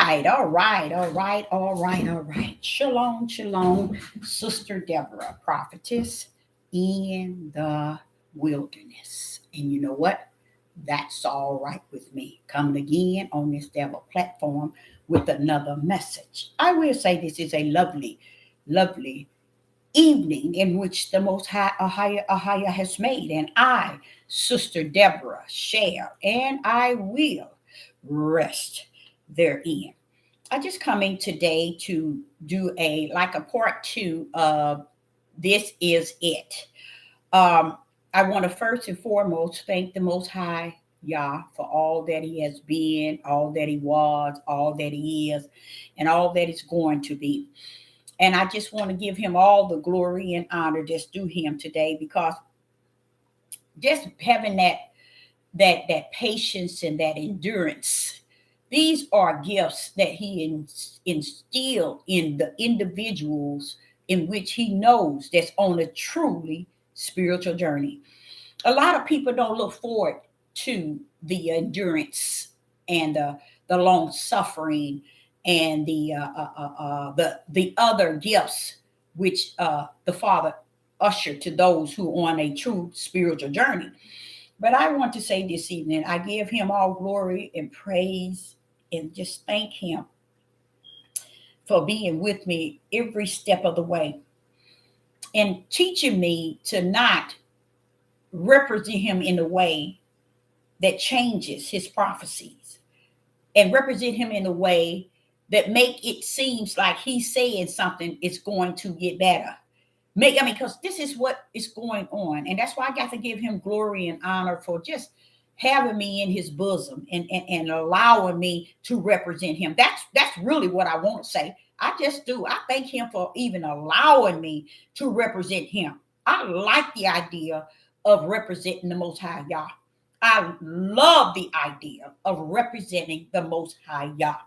right. Shalom, shalom, Sister Deborah, prophetess in the wilderness. And you know what? That's all right with me. Coming again on this devil platform with another message. I will say this is a lovely, lovely evening in which the Most High Ahaya has made, and I, Sister Deborah, shall and I will rest therein. I just coming today to do a part two of This Is It. Um, I want to first and foremost thank the Most High Yah for all that He has been, all that He was, all that He is, and all that He's going to be. And I just want to give Him all the glory and honor that's due Him today, because just having that patience and that endurance, these are gifts that He instilled in the individuals in which He knows that's on a truly spiritual journey. A lot of people don't look forward to the endurance and the long suffering and the other gifts which the Father ushered to those who are on a true spiritual journey. But I want to say this evening, I give Him all glory and praise and just thank Him for being with me every step of the way and teaching me to not represent Him in a way that changes His prophecies, and represent Him in a way that make it seems like He's saying something is going to get better. Because this is what is going on. And that's why I got to give Him glory and honor for just having me in His bosom and allowing me to represent Him. That's really what I want to say. I just do. I thank Him for even allowing me to represent Him. I like the idea of representing the Most High Yah. I love the idea of representing the Most High Yah,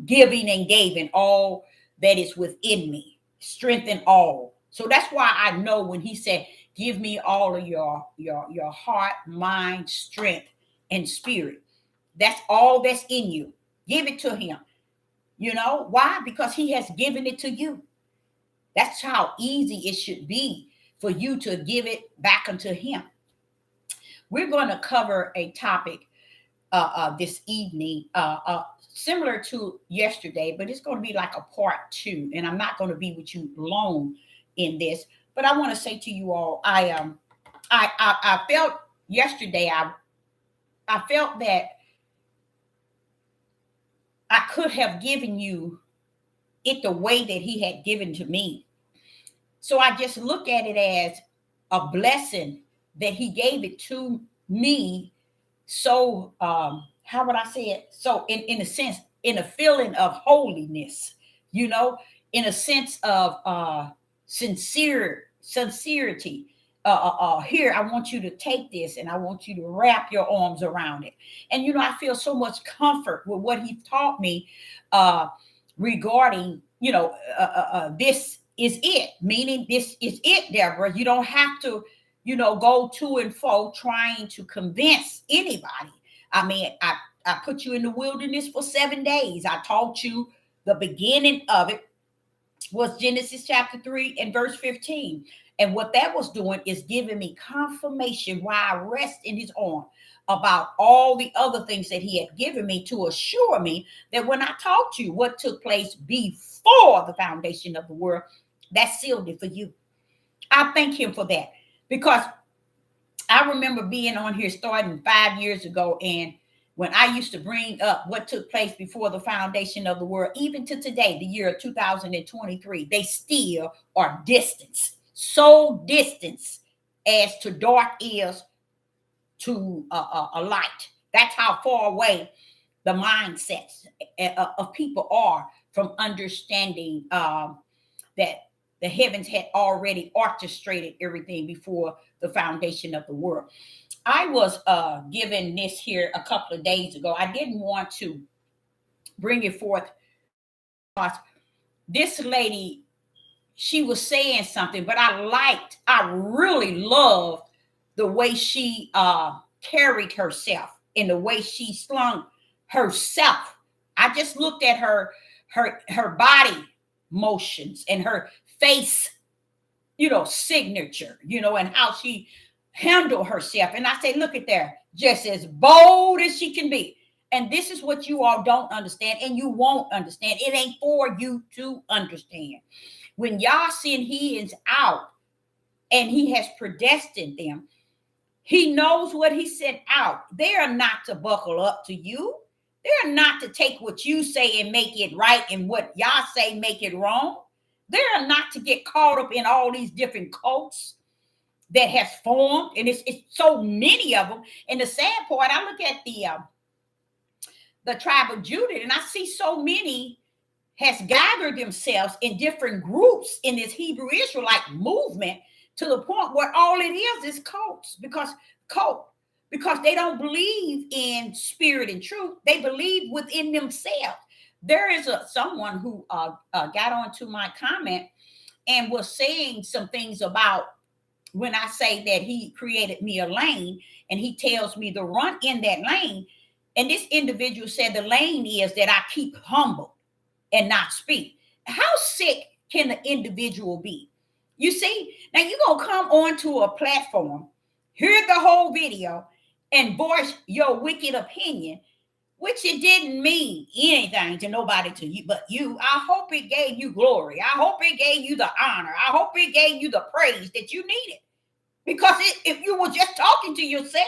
giving and giving all that is within me, strengthen all. So that's why I know when He said, give me all of your heart, mind, strength, and spirit. That's all that's in you. Give it to Him. You know why? Because He has given it to you. That's how easy it should be for you to give it back unto Him. We're going to cover a topic this evening, similar to yesterday, but it's going to be like a part two. And I'm not going to be with you long in this, but I want to say to you all, I felt yesterday, I felt that I could have given you it the way that He had given to me. So I just look at it as a blessing that He gave it to me. So how would I say it? So in a sense, in a feeling of holiness, in a sense of sincerity. Here, I want you to take this and I want you to wrap your arms around it. And I feel so much comfort with what He taught me regarding, this is it, meaning this is it, Deborah. You don't have to, go to and fro trying to convince anybody. I mean, I put you in the wilderness for 7 days. I taught you the beginning of it was Genesis chapter 3 and verse 15. And what that was doing is giving me confirmation why I rest in His arm about all the other things that He had given me to assure me that when I taught you what took place before the foundation of the world, that sealed it for you. I thank Him for that, because I remember being on here starting 5 years ago, and when I used to bring up what took place before the foundation of the world, even to today, the year of 2023, they still are distanced, so distanced as to dark is to a light. That's how far away the mindsets of people are from understanding that the heavens had already orchestrated everything before the foundation of the world. I was given this here a couple of days ago. I didn't want to bring it forth because this lady, she was saying something, but I really loved the way she carried herself and the way she slung herself I just looked at her body motions and her face, signature, and how she handled herself. And I say, look at there, just as bold as she can be. And this is what you all don't understand, and you won't understand. It ain't for you to understand. When Yah send heathens out and he has predestined them, he knows what he sent out. They are not to buckle up to you. They are not to take what you say and make it right, and what Yah say make it wrong. They are not to get caught up in all these different cults that has formed, and it's so many of them. And the sad part, I look at the tribe of Judah, and I see so many has gathered themselves in different groups in this Hebrew Israelite movement, to the point where all it is cults, because they don't believe in spirit and truth. They believe within themselves. There is someone who got onto my comment and was saying some things about when I say that he created me a lane and he tells me to run in that lane. And this individual said the lane is that I keep humble and not speak. How sick can the individual be? You see, now you're going to come onto a platform, hear the whole video, and voice your wicked opinion, which it didn't mean anything to nobody to you but you. I hope it gave you glory. I hope it gave you the honor. I hope it gave you the praise that you needed. Because if you were just talking to yourself,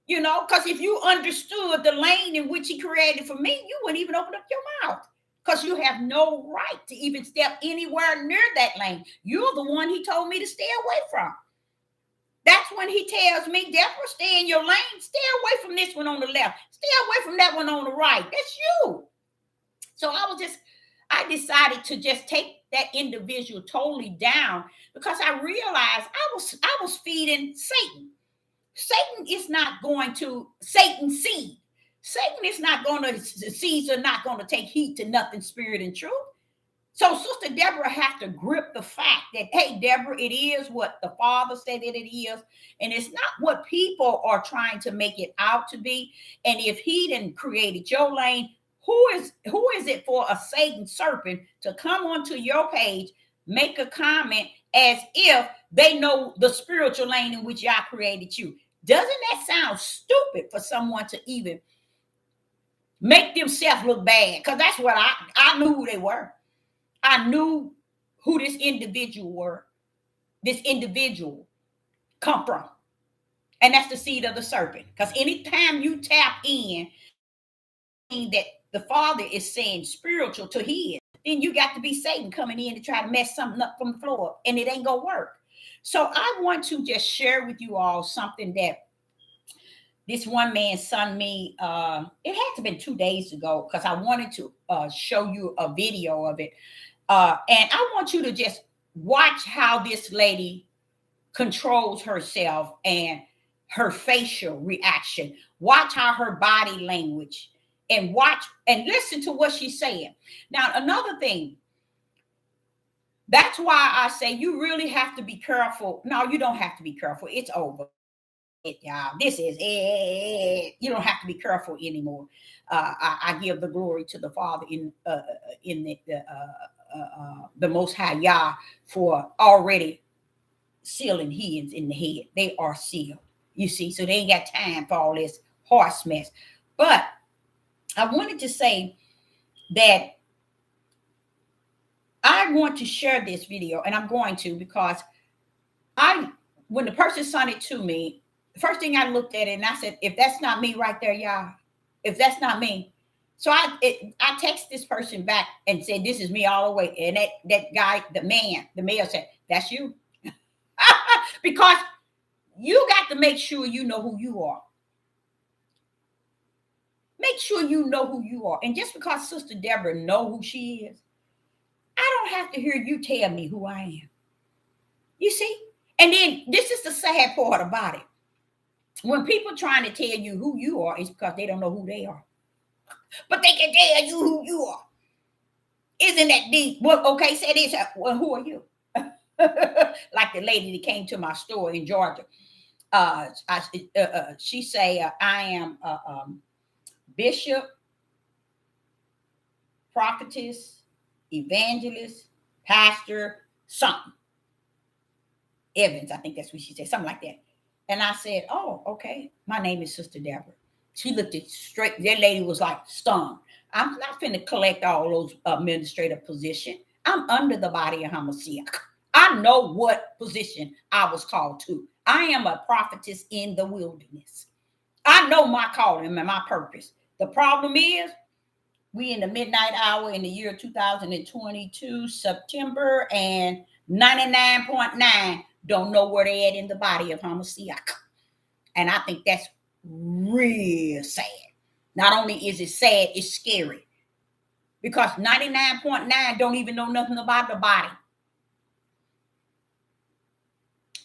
because if you understood the lane in which he created for me, you wouldn't even open up your mouth. Because you have no right to even step anywhere near that lane. You're the one he told me to stay away from. That's when he tells me, Deborah, stay in your lane. Stay away from this one on the left. Stay away from that one on the right. That's you. So I decided to just take that individual totally down, because I realized I was feeding Satan. Satan is not going to Satan's seed. Satan is not going to, seeds are not going to take heed to nothing spirit and truth. So Sister Deborah has to grip the fact that, hey, Deborah, it is what the Father said that it is. And it's not what people are trying to make it out to be. And if he didn't created your lane, who is it for a Satan serpent to come onto your page, make a comment as if they know the spiritual lane in which Yah created you? Doesn't that sound stupid for someone to even make themselves look bad? Because that's what I knew who they were. I knew who this individual come from. And that's the seed of the serpent. Because anytime you tap in that the Father is saying spiritual to his, then you got to be Satan coming in to try to mess something up from the floor, and it ain't gonna work. So I want to just share with you all something that this one man sent me. It had to have been 2 days ago, because I wanted to show you a video of it. And I want you to just watch how this lady controls herself and her facial reaction. Watch how her body language, and watch and listen to what she's saying. Now, another thing, that's why I say you really have to be careful. No, you don't have to be careful. It's over. Y'all, this is it. You don't have to be careful anymore. I give the glory to the Father in the Most High Yah for already sealing heathens in the head. They are sealed. You see, so they ain't got time for all this horse mess. But I wanted to say that I want to share this video, and I'm going to, because when the person sent it to me, the first thing I looked at it and I said, if that's not me right there, y'all, if that's not me. So I text this person back and said, this is me all the way. And that guy, the male said, that's you. Because you got to make sure you know who you are. Make sure you know who you are. And just because Sister Deborah know who she is, I don't have to hear you tell me who I am. You see? And then this is the sad part about it. When people trying to tell you who you are, it's because they don't know who they are. But they can tell you who you are. Isn't that deep? Well, okay, say this. Well, who are you? Like the lady that came to my store in Georgia. She say, I am Bishop prophetess, evangelist, pastor, something. Evans, I think that's what she said, something like that. And I said, oh, okay. My name is Sister Deborah. She looked at straight. That lady was like stunned. I'm not finna collect all those administrative positions. I'm under the body of Hamashiach. I know what position I was called to. I am a prophetess in the wilderness. I know my calling and my purpose. The problem is, we in the midnight hour in the year 2022, September, and 99.9 don't know where they at in the body of Hamashiach. And I think that's real sad. Not only is it sad, it's scary. Because 99.9 don't even know nothing about the body.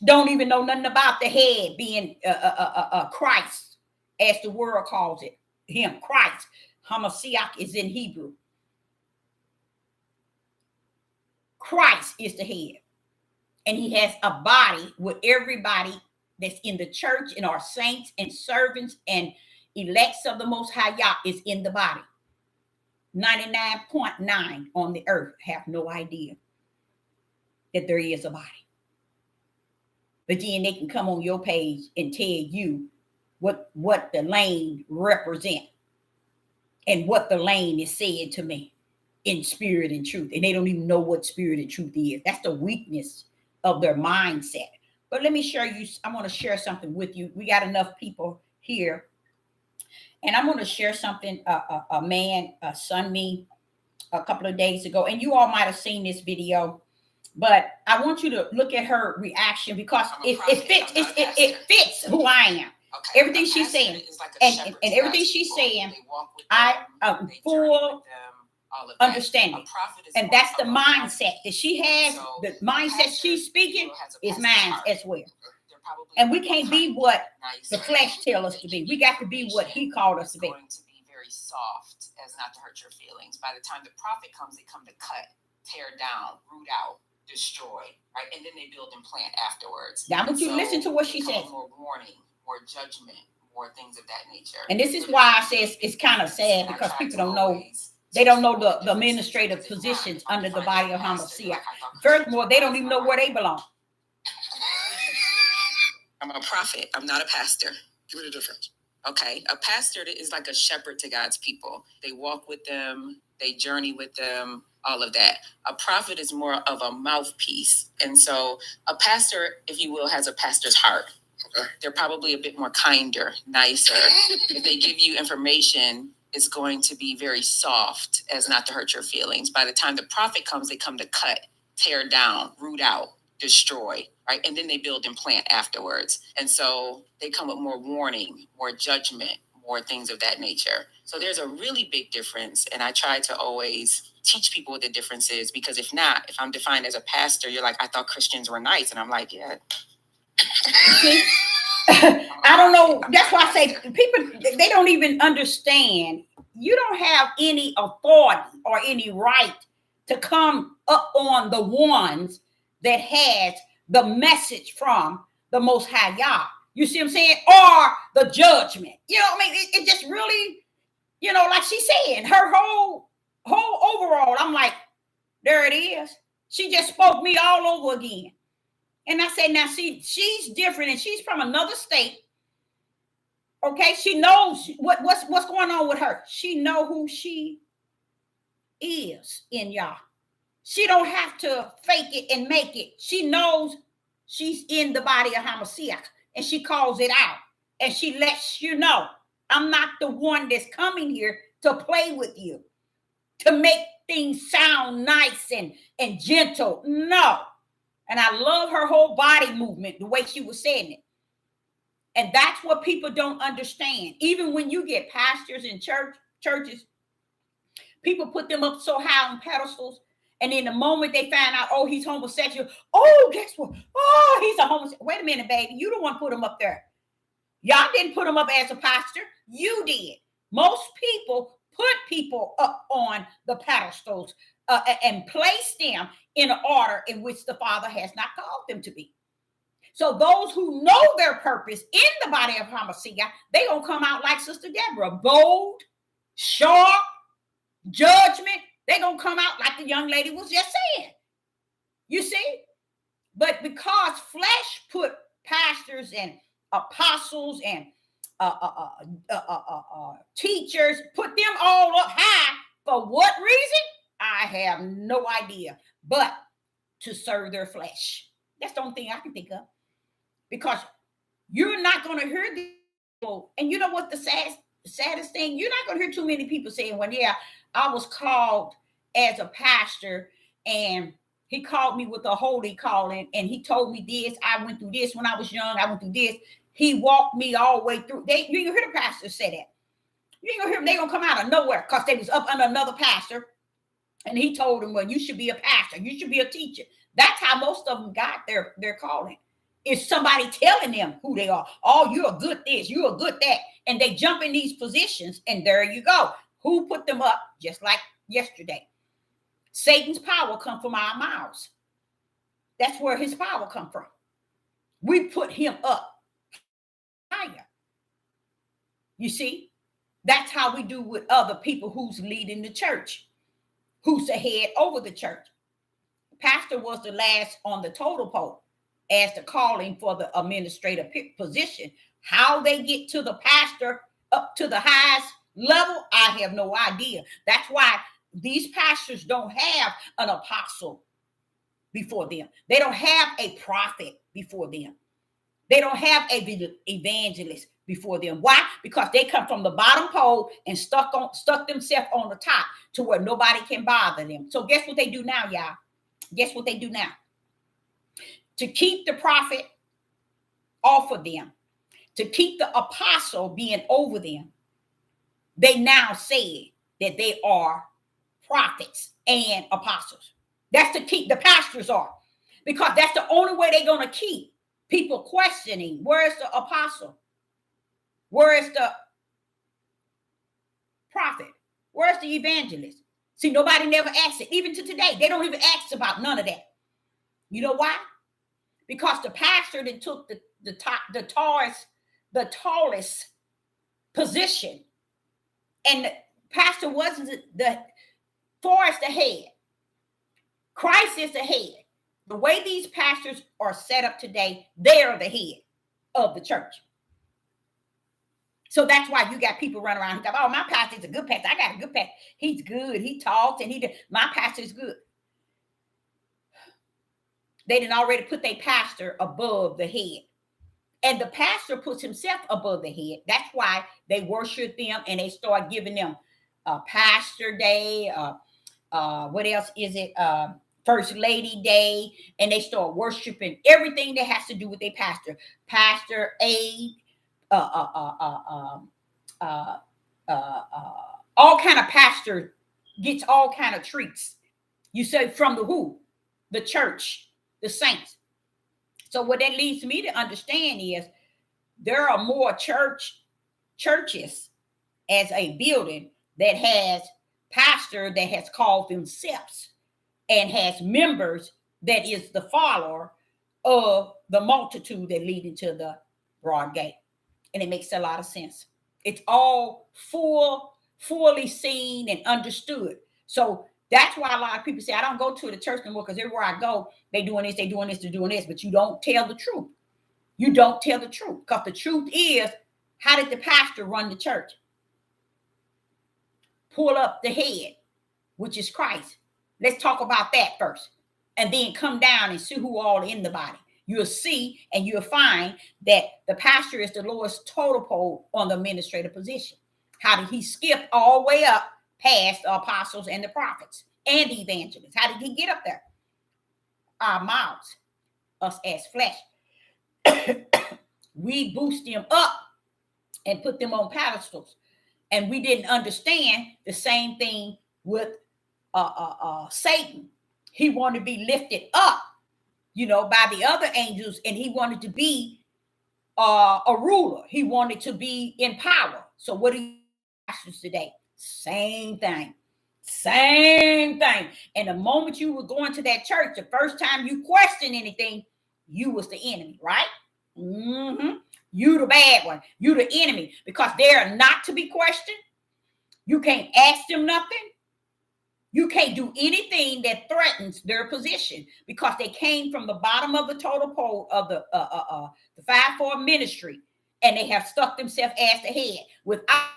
Don't even know nothing about the head being Christ, as the world calls it. Him, Christ. Hamashiach is in Hebrew. Christ is the head. And he has a body with everybody that's in the church and our saints and servants and elects of the Most High Yah is in the body. 99.9 on the earth have no idea that there is a body. But then they can come on your page and tell you what the lane represent and what the lane is saying to me in spirit and truth. And they don't even know what spirit and truth is. That's the weakness of their mindset. But let me share you, I want to share something with you. We got enough people here. And I'm going to share something a man sent me a couple of days ago. And you all might have seen this video. But I want you to look at her reaction because it fits who I am. Okay. Everything she's saying. Like and everything she's saying, I full understanding. And that's the mindset that she has. So the mindset she's speaking is mine as well. And we can't be what the flesh tells us to be. We got to be what he called us to be. Going to be very soft as not to hurt your feelings. By the time the prophet comes, they come to cut, tear down, root out, destroy, right? And then they build and plant afterwards. Now I want you to listen to what she says. More warning, more judgment, more things of that nature. And this is why I say it's kind of sad because people don't know. They don't know the administrative positions under the body of Hamashiach. Furthermore, they don't even know where they belong. I'm a prophet. I'm not a pastor. Give me the difference. Okay. A pastor is like a shepherd to God's people. They walk with them. They journey with them. All of that. A prophet is more of a mouthpiece. And so a pastor, if you will, has a pastor's heart. Okay. They're probably a bit more kinder, nicer. If they give you information, it's going to be very soft as not to hurt your feelings. By the time the prophet comes, they come to cut, tear down, root out, destroy, right? And then they build and plant afterwards. And so they come with more warning, more judgment, more things of that nature. So there's a really big difference. And I try to always teach people what the difference is, because if not, if I'm defined as a pastor, you're like, I thought Christians were nice. And I'm like, yeah. See? I don't know. That's why I say people, they don't even understand. You don't have any authority or any right to come up on the ones that has the message from the Most High Yah. You see what I'm saying? Or the judgment. You know what I mean? It just really, you know, like she said, her whole overall, I'm like, there it is. She just spoke me all over again. And I said, now see, she's different and she's from another state. Okay, she knows what's going on with her. She know who she is in Yah. She don't have to fake it and make it. She knows she's in the body of Hamashiach, and she calls it out. And she lets you know, I'm not the one that's coming here to play with you, to make things sound nice and gentle. No. And I love her whole body movement, the way she was saying it. And that's what people don't understand. Even when you get pastors in churches, people put them up so high on pedestals. And in the moment they find out, oh, he's homosexual. Oh, guess what? Oh, he's a homosexual. Wait a minute, baby. You the one put him up there. Y'all didn't put him up as a pastor. You did. Most people put people up on the pedestals and place them in an order in which the Father has not called them to be. So those who know their purpose in the body of Hamashiach, they gonna come out like Sister Deborah, bold, sharp, judgment. They're going to come out like the young lady was just saying. You see? But because flesh put pastors and apostles and teachers, put them all up high, for what reason? I have no idea. But to serve their flesh. That's the only thing I can think of. Because you're not going to hear these people. And you know what the saddest thing? You're not going to hear too many people saying, well, yeah, I was called as a pastor and he called me with a holy calling and he told me this. I went through this when I was young. I went through this. He walked me all the way through. You ain't gonna hear the pastor say that. You ain't gonna hear them. They're gonna come out of nowhere because they was up under another pastor. And he told them, well, you should be a pastor. You should be a teacher. That's how most of them got their calling. Is somebody telling them who they are. Oh, you're a good this. You're a good that. And they jump in these positions and there you go. Who put them up? Just like yesterday. Satan's power comes from our mouths. That's where his power comes from. We put him up higher. You see, that's how we do with other people who's leading the church, who's the head over the church. Pastor was the last on the total pole as the calling for the administrative position. How they get to the pastor up to the highest level, I have no idea. That's why these pastors don't have an apostle before them. They don't have a prophet before them. They don't have an evangelist before them. Why? Because they come from the bottom pole and stuck themselves on the top to where nobody can bother them. So guess what they do now, y'all? Guess what they do now? To keep the prophet off of them, to keep the apostle being over them, they now say that they are prophets and apostles. That's to keep the pastors are, because that's the only way they're going to keep people questioning, where's the apostle? Where's the prophet? Where's the evangelist? See, nobody never asks it. Even to today, they don't even ask about none of that. You know why? Because the pastor that took the tallest position, and the pastor wasn't the far as the head. Christ is the head. The way these pastors are set up today, they are the head of the church. So that's why you got people running around and go, oh, my pastor's a good pastor. I got a good pastor. He's good. He talks and my pastor's good. They didn't already put their pastor above the head. And the pastor puts himself above the head. That's why they worship them and they start giving them a pastor day. What else is it? First Lady Day. And they start worshiping everything that has to do with their pastor. Pastor aid. All kind of pastor gets all kind of treats. You say from the who? The church, the saints. So what that leads me to understand is there are more churches as a building that has pastor that has called themselves and has members that is the follower of the multitude that lead into the broad gate. And it makes a lot of sense. It's all fully seen and understood. So that's why a lot of people say, I don't go to the church anymore because everywhere I go, they're doing this, they're doing this, they're doing this. But you don't tell the truth. You don't tell the truth. Because the truth is, how did the pastor run the church? Pull up the head, which is Christ. Let's talk about that first. And then come down and see who all in the body. You'll see and you'll find that the pastor is the lowest total pole on the administrative position. How did he skip all the way up past the apostles and the prophets and the evangelists? How did he get up there? Our mouths, us as flesh. We boost them up and put them on pedestals. And we didn't understand the same thing with Satan. He wanted to be lifted up, by the other angels, and he wanted to be a ruler. He wanted to be in power. So what do pastors today? Same thing. And the moment you were going to that church, the first time you questioned anything, you was the enemy, right? Mm-hmm. You the bad one. You the enemy, because they are not to be questioned. You can't ask them nothing. You can't do anything that threatens their position because they came from the bottom of the total pole of the 5-4 ministry, and they have stuck themselves as the head without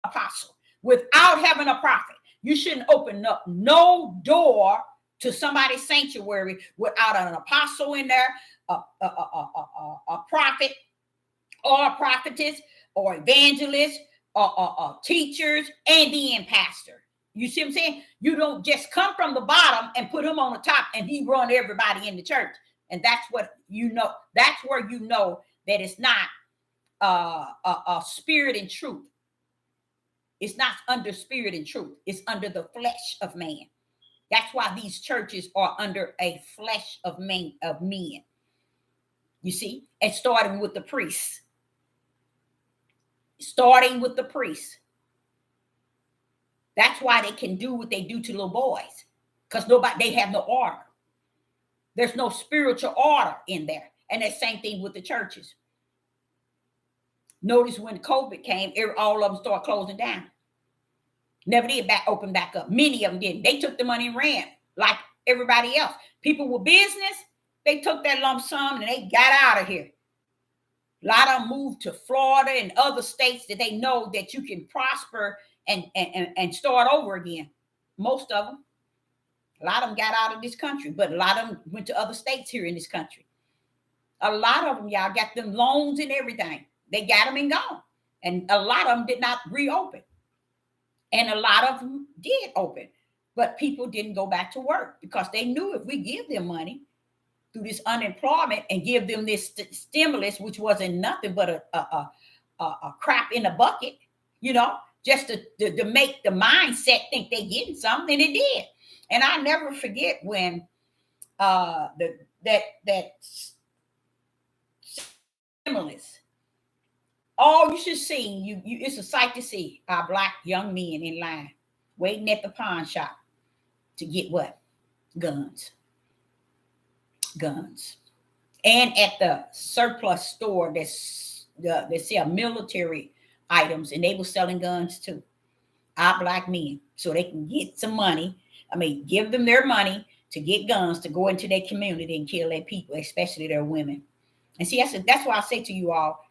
apostle, without having a prophet. You shouldn't open up no door to somebody's sanctuary without an apostle in there, a prophet or a prophetess or evangelist or teachers and then pastor. You see what I'm saying? You don't just come from the bottom and put him on the top and he run everybody in the church. And that's what you know. That's where you know that it's not a spirit and truth. It's not under spirit and truth. It's under the flesh of man. That's why these churches are under a flesh of men. You see, and starting with the priests. Starting with the priests. That's why they can do what they do to little boys, because they have no order. There's no spiritual order in there. And that same thing with the churches. Notice when COVID came, all of them started closing down. Never did open back up. Many of them didn't. They took the money and ran like everybody else. People with business, they took that lump sum and they got out of here. A lot of them moved to Florida and other states that they know that you can prosper and start over again. Most of them. A lot of them got out of this country, but a lot of them went to other states here in this country. A lot of them, y'all, got them loans and everything. They got them and gone. And a lot of them did not reopen. And a lot of them did open. But people didn't go back to work because they knew if we give them money through this unemployment and give them this stimulus, which wasn't nothing but a crap in a bucket, you know, just to make the mindset think they getting something, and it did. And I never forget when that stimulus. Oh, you should see. It's a sight to see our Black young men in line waiting at the pawn shop to get what? Guns. And at the surplus store they sell military items, and they were selling guns too. Our Black men, so they can get some money. I mean, give them their money to get guns to go into their community and kill their people, especially their women. And see, that's why I say to you all,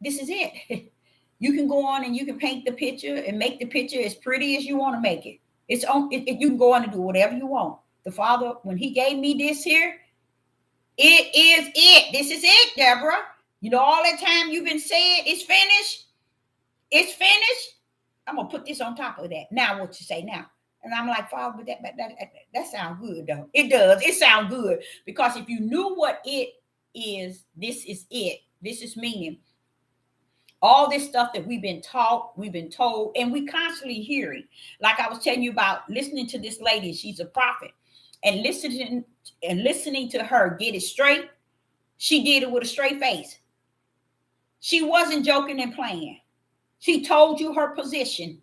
this is it. You can go on and you can paint the picture and make the picture as pretty as you want to make it. You can go on and do whatever you want. The Father, when he gave me this here, it is it. This is it, Deborah. You know, all that time you've been saying it's finished. It's finished. I'm going to put this on top of that. Now what you say now? And I'm like, Father, but that sounds good, though. It does. It sounds good. Because if you knew what it is, this is it. This is meaning. All this stuff that we've been taught, we've been told, and we constantly hearing. Like I was telling you about listening to this lady. She's a prophet. And listening to her get it straight. She did it with a straight face. She wasn't joking and playing. She told you her position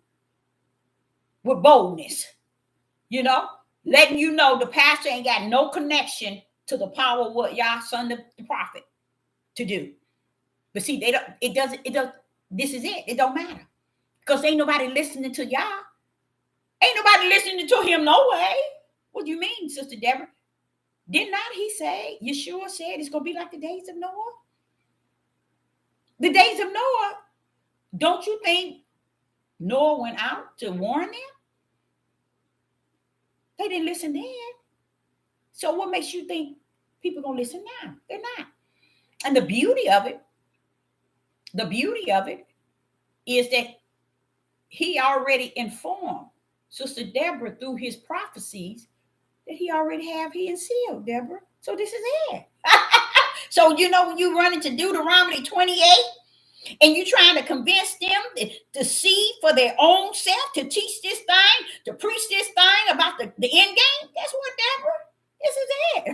with boldness, you know, letting you know the pastor ain't got no connection to the power of what y'all son the prophet to do. But see, it doesn't, this is it. It don't matter. Because ain't nobody listening to y'all. Ain't nobody listening to him no way. What do you mean, Sister Deborah? Did not he say, Yeshua said it's going to be like the days of Noah? The days of Noah, don't you think Noah went out to warn them? They didn't listen then. So what makes you think people are going to listen now? They're not. And the beauty of it is that he already informed Sister Deborah through his prophecies that he already have he and sealed, Deborah. So this is it. So, you know, when you run into Deuteronomy 28 and you're trying to convince them to see for their own self, to teach this thing, to preach this thing about the end game, guess what, Deborah? This is it.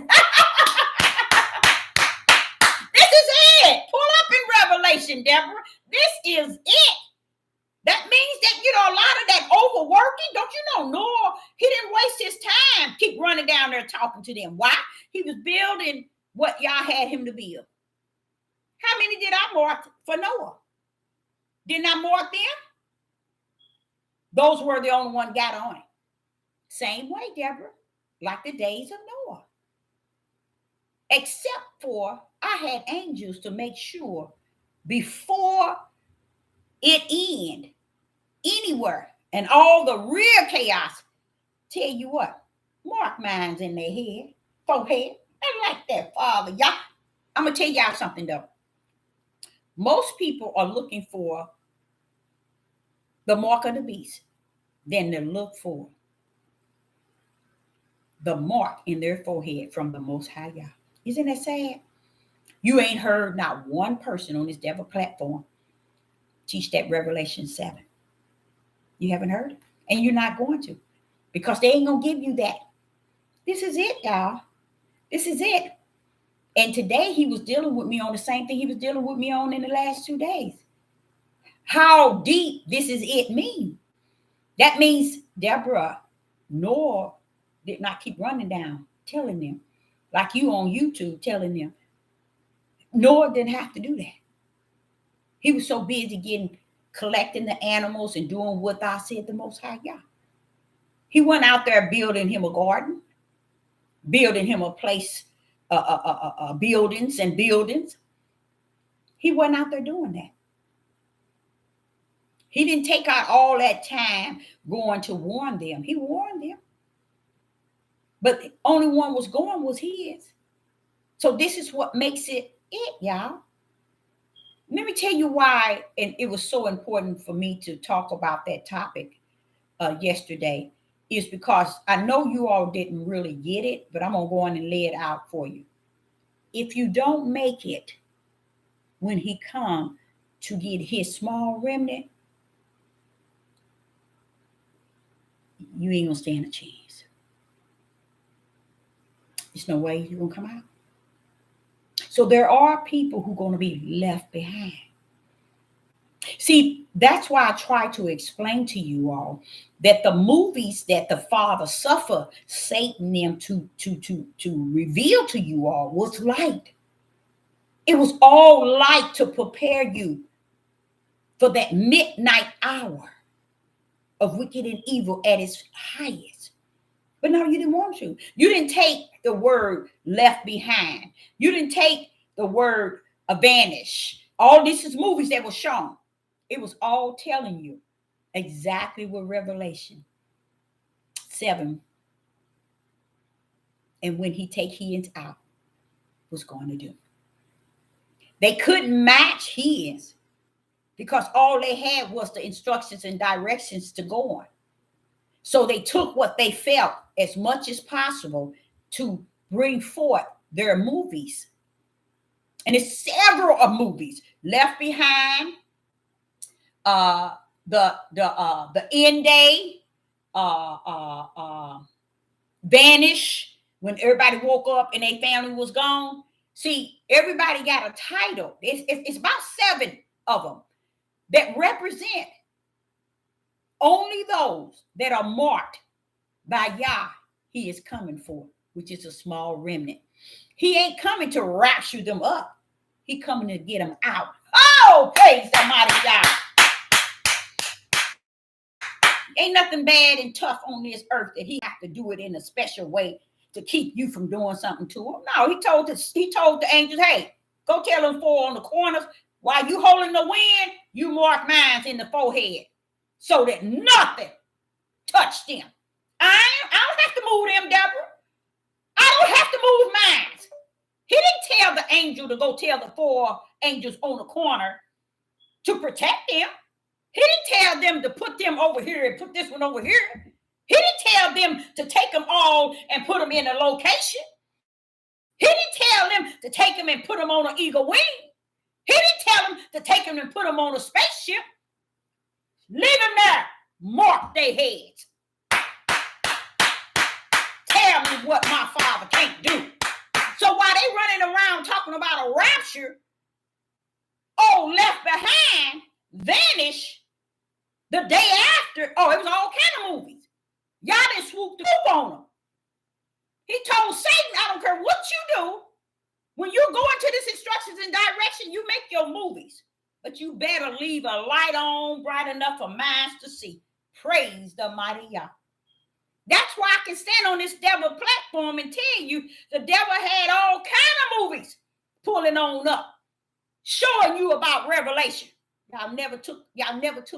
This is it. Pull up in Revelation, Deborah. This is it. That means that, you know, a lot of that overworking, don't you know, Noah, he didn't waste his time, keep running down there talking to them. Why? He was building what y'all had him to build. How many did I mark for Noah? Didn't I mark them? Those were the only one got on it. Same way, Deborah, like the days of Noah. Except for I had angels to make sure before it end anywhere and all the real chaos. Tell you what, mark minds in their head, forehead. I like that, Father. Y'all, I'm gonna tell y'all something though. Most people are looking for the mark of the beast than to look for the mark in their forehead from the Most High Yah. Isn't that sad? You ain't heard not one person on this devil platform teach that Revelation 7. You haven't heard it, and you're not going to, because they ain't gonna give you that. This is it, y'all. This is it. And today he was dealing with me on the same thing he was dealing with me on in the last 2 days. How deep this is it mean? That means Deborah nor did not keep running down, telling them, like you on YouTube telling them. Noah didn't have to do that. He was so busy collecting the animals and doing what I said the Most High Yah. He went out there building him a garden, building him a place, buildings and buildings. He wasn't out there doing that. He didn't take out all that time going to warn them. He warned them. But the only one was going was his. So this is what makes it, y'all. Let me tell you why, and it was so important for me to talk about that topic yesterday, is because I know you all didn't really get it, but I'm going to go on and lay it out for you. If you don't make it when he come to get his small remnant, you ain't going to stand a chance. There's no way you're going to come out. So there are people who are going to be left behind. See, that's why I try to explain to you all that the movies that the Father suffered Satan them to reveal to you all was light. It was all light to prepare you for that midnight hour of wicked and evil at its highest. But no, you didn't want to. You didn't take the word left behind. You didn't take the word vanish. All this is movies that were shown. It was all telling you exactly what Revelation 7 and when he take his out was going to do. They couldn't match his because all they had was the instructions and directions to go on. So they took what they felt as much as possible to bring forth their movies. And it's several of movies. Left Behind, the End Day, Vanish, when everybody woke up and their family was gone. See, everybody got a title. It's about 7 of them that represent only those that are marked by Yah he is coming for, which is a small remnant. He ain't coming to rapture them up. He coming to get them out. Oh, praise the mighty Yah. Ain't nothing bad and tough on this earth that he have to do it in a special way to keep you from doing something to him. No, he told the angels, hey, go tell them 4 on the corners. While you holding the wind, you mark mines in the forehead so that nothing touch them. I don't have to move them, Deborah. I don't have to move mines. He didn't tell the angel to go tell the 4 angels on the corner to protect them. He didn't tell them to put them over here and put this one over here. He didn't tell them to take them all and put them in a location. He didn't tell them to take them and put them on an eagle wing. He didn't tell them to take them and put them on a spaceship. Leave them there. Mark their heads. Tell me what my Father can't do. So while they running around talking about a rapture, left behind, vanish, the day after, it was all kind of movies. Y'all didn't swoop the poop on them. He told Satan, I don't care what you do. When you go into this instructions and direction, you make your movies. But you better leave a light on bright enough for minds to see. Praise the mighty Yah. That's why I can stand on this devil platform and tell you the devil had all kind of movies pulling on up, showing you about Revelation. Y'all never took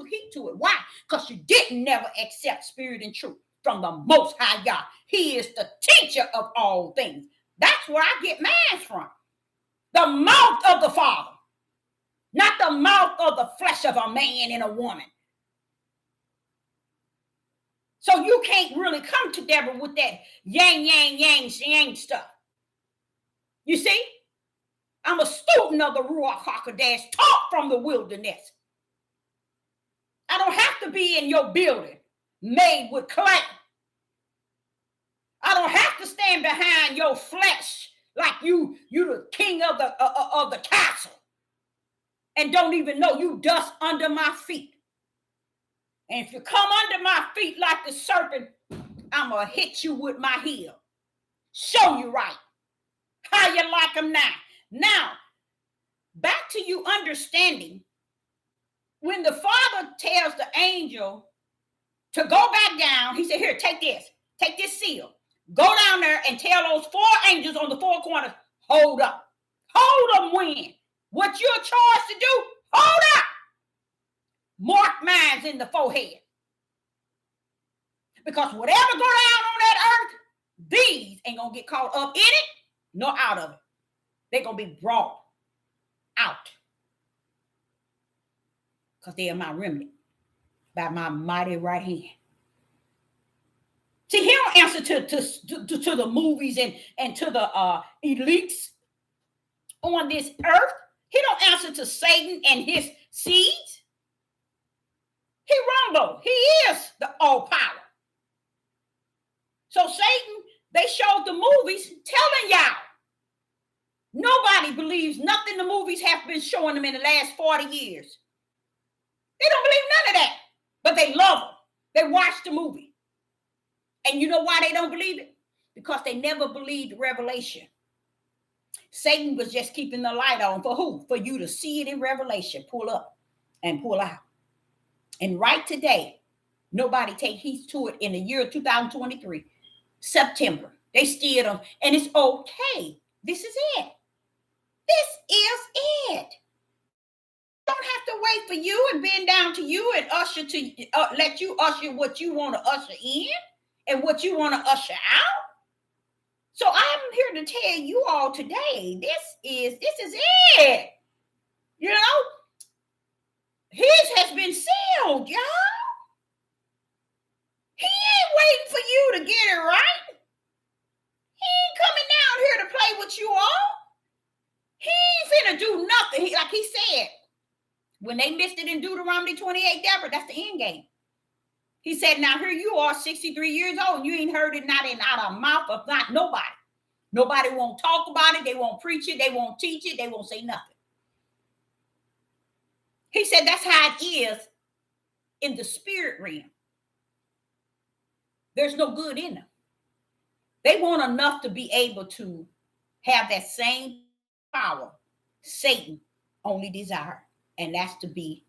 heed to it. Why? Because you didn't never accept spirit and truth from the Most High God. He is the teacher of all things. That's where I get mine from. The mouth of the Father, not the mouth of the flesh of a man and a woman. So you can't really come to Deborah with that yang stuff. You see? I'm a student of the Ruach HaKodesh, taught from the wilderness. I don't have to be in your building made with clay. I don't have to stand behind your flesh like you the king of the castle and don't even know you dust under my feet. And if you come under my feet like the serpent, I'm going to hit you with my heel. Show you right. How you like them now. Now, back to you understanding, when the Father tells the angel to go back down, he said, here, take this seal. Go down there and tell those 4 angels on the 4 corners, hold up. Hold them when? What you're charged to do, hold up. Mark mines in the forehead. Because whatever go down on that earth, these ain't going to get caught up in it, nor out of it. They're going to be brought out. Because they are my remnant by my mighty right hand. See, he don't answer to the movies and to the elites on this earth. He don't answer to Satan and his seeds. He Rumbo. He is the all power. So Satan, they showed the movies telling y'all. Nobody believes nothing the movies have been showing them in the last 40 years. They don't believe none of that. But they love them. They watch the movie. And you know why they don't believe it? Because they never believed Revelation. Satan was just keeping the light on for who? For you to see it in Revelation. Pull up and pull out. And right today, nobody take heed to it in the year 2023, September. They still don't. And it's okay. This is it. This is it. Don't have to wait for you and bend down to you and usher to let you usher what you want to usher in and what you want to usher out. So I'm here to tell you all today, this is it. You know, his has been sealed, y'all. He ain't waiting for you to get it right. He ain't coming down here to play with you all. He ain't finna do nothing. Like he said, when they missed it in Deuteronomy 28, Deborah, that's the end game. He said, now here you are, 63 years old, and you ain't heard it not out of mouth of not nobody. Nobody won't talk about it. They won't preach it. They won't teach it. They won't say nothing. He said that's how it is in the spirit realm. There's no good in them. They want enough to be able to have that same power Satan only desired, and that's to be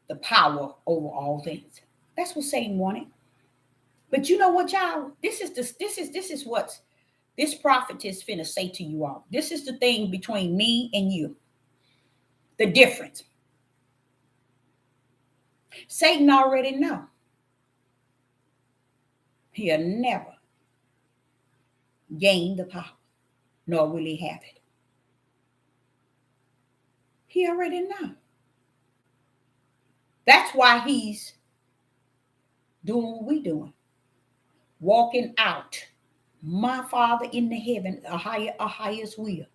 the power over all things. That's what Satan wanted. But you know what, y'all? This is what this prophetess finna say to you all. This is the thing between me and you. The difference. Satan already know. He'll never gain the power, nor will he have it. He already know. That's why he's doing what we doing. Walking out my Father in the heaven, a highest will.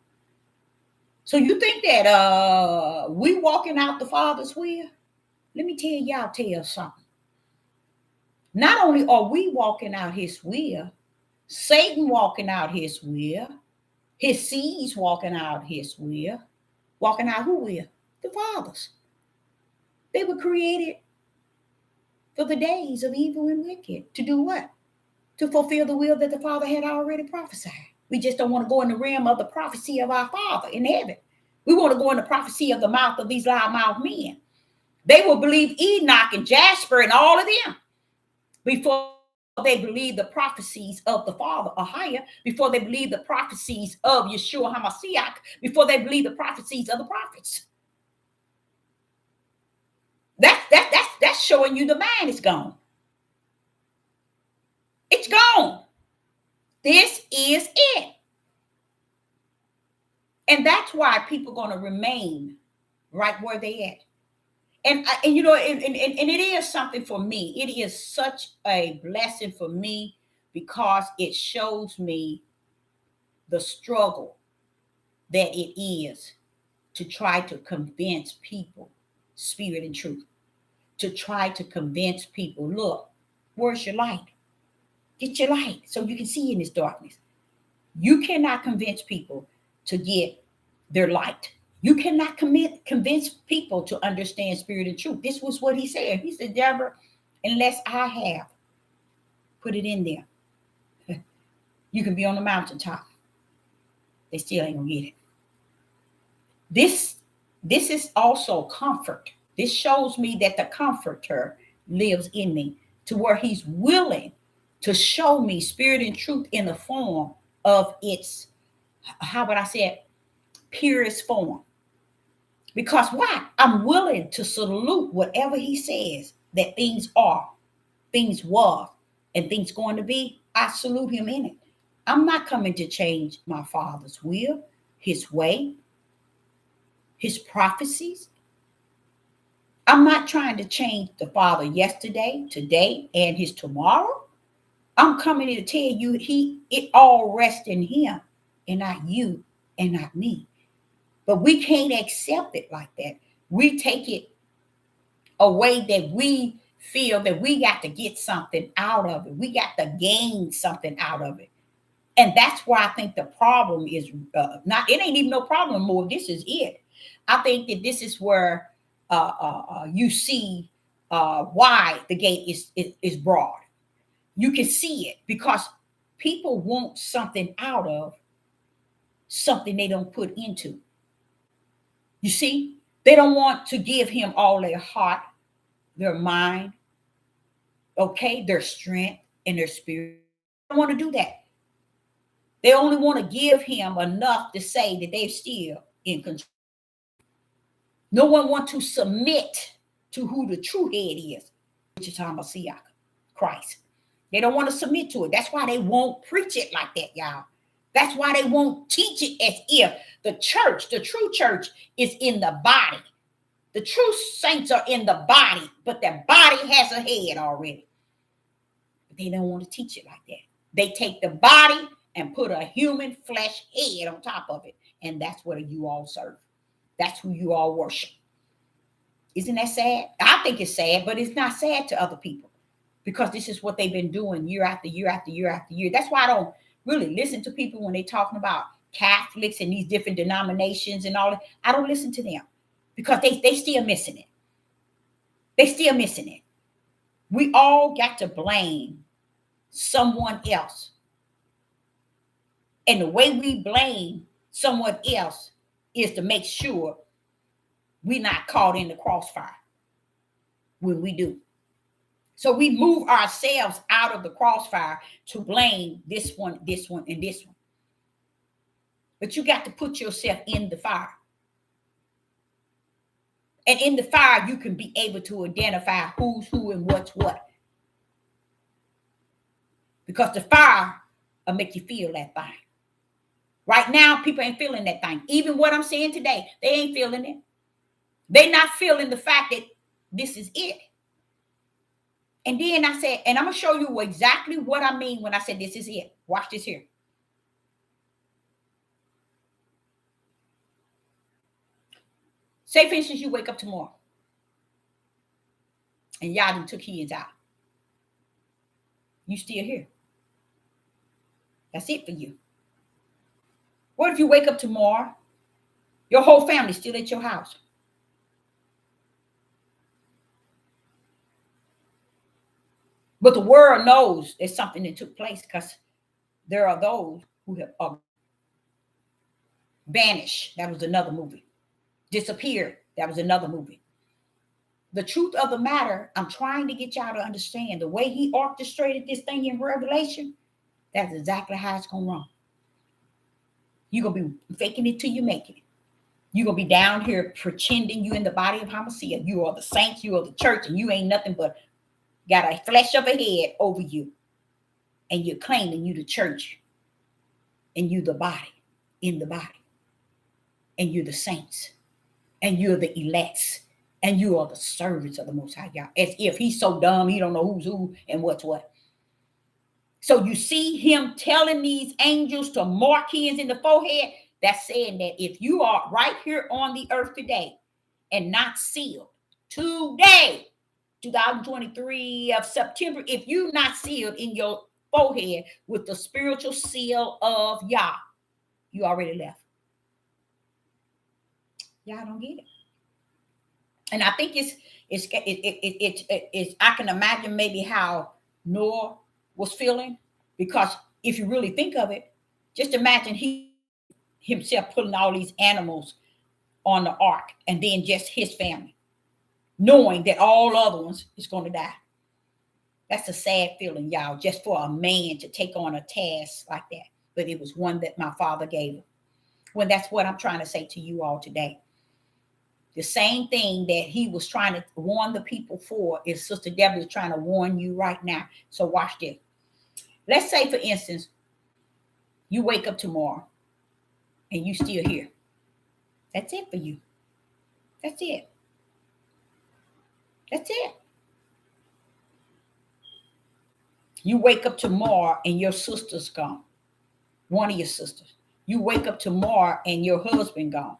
So you think that we walking out the Father's will? Let me tell you something. Not only are we walking out his will, Satan walking out his will, his seeds walking out his will. Walking out who will? The Father's. They were created for the days of evil and wicked. To do what? To fulfill the will that the Father had already prophesied. We just don't want to go in the realm of the prophecy of our Father in heaven. We want to go in the prophecy of the mouth of these loudmouth men. They will believe Enoch and Jasper and all of them before they believe the prophecies of the Father are higher, before they believe the prophecies of Yeshua HaMashiach, before they believe the prophecies of the prophets. That's showing you the mind is gone. It's gone. This is it. And that's why people are going to remain right where they at. And you know, and it is something for me. It is such a blessing for me because it shows me the struggle that it is to try to convince people, spirit and truth, to try to convince people, look, where's your light? Get your light so you can see in this darkness. You cannot convince people to get their light. You cannot convince people to understand spirit and truth. This was what he said. He said, Deborah, unless I have put it in there, you can be on the mountaintop. They still ain't gonna get it. This is also comfort. This shows me that the comforter lives in me to where he's willing to show me spirit and truth in the form of its, how would I say it, purest form. Because why? I'm willing to salute whatever he says that things are, things was, and things going to be. I salute him in it. I'm not coming to change my Father's will, his way, his prophecies. I'm not trying to change the Father yesterday, today, and his tomorrow. I'm coming here to tell you it all rests in him and not you and not me. But we can't accept it like that. We take it a way that we feel that we got to get something out of it. We got to gain something out of it. And that's why I think the problem is not, it ain't even no problem more. This is it. I think that this is where you see why the gate is broad. You can see it because people want something out of something they don't put into. You see, they don't want to give him all their heart, their mind, okay, their strength and their spirit. They don't want to do that. They only want to give him enough to say that they're still in control. No one wants to submit to who the true head is, which is HaMashiach, Christ. They don't want to submit to it. That's why they won't preach it like that, y'all. That's why they won't teach it as if the church, the true church, is in the body. The true saints are in the body, but their body has a head already. But they don't want to teach it like that. They take the body and put a human flesh head on top of it. And that's what you all serve. That's who you all worship. Isn't that sad? I think it's sad, but it's not sad to other people because this is what they've been doing year after year after year after year. That's why I don't really listen to people when they're talking about Catholics and these different denominations and all that. I don't listen to them because they still missing it. They still missing it. We all got to blame someone else. And the way we blame someone else is to make sure we're not caught in the crossfire when we do. So we move ourselves out of the crossfire to blame this one, and this one. But you got to put yourself in the fire. And in the fire, you can be able to identify who's who and what's what. Because the fire will make you feel that thing. Right now, people ain't feeling that thing. Even what I'm saying today, they ain't feeling it. They're not feeling the fact that this is it. And then I said, and I'm going to show you exactly what I mean when I said this is it. Watch this here. Say, for instance, you wake up tomorrow and y'all done took kids out. You still here. That's it for you. What if you wake up tomorrow, your whole family's still at your house? But the world knows there's something that took place because there are those who have vanished. That was another movie. Disappeared. That was another movie. the truth of the matter, I'm trying to get y'all to understand the way he orchestrated this thing in Revelation, that's exactly how it's going to run. You're going to be faking it till you make it. You're going to be down here pretending you in the body of Hamashiach. You are the saints, you are the church, and you ain't nothing but got a flesh of a head over you. And you're claiming you the church. And you the body, in the body. And you're the saints. And you're the elects. And you are the servants of the Most High God. As if he's so dumb, he don't know who's who and what's what. So you see him telling these angels to mark his in the forehead. That's saying that if you are right here on the earth today and not sealed today, 2023 of September, if you're not sealed in your forehead with the spiritual seal of Yah, you already left. Y'all don't get it. And I think it's I can imagine maybe how Noah was feeling, because if you really think of it, just imagine he himself putting all these animals on the ark and then just his family, knowing that all other ones is going to die. That's a sad feeling, y'all, just for a man to take on a task like that. But it was one that my father gave him. Well, that's what I'm trying to say to you all today. The same thing that he was trying to warn the people for is Sister Deborah is trying to warn you right now. So watch this. Let's say, for instance, you wake up tomorrow and you still here. That's it for you. That's it. That's it. You wake up tomorrow and your sister's gone. One of your sisters. You wake up tomorrow and your husband gone.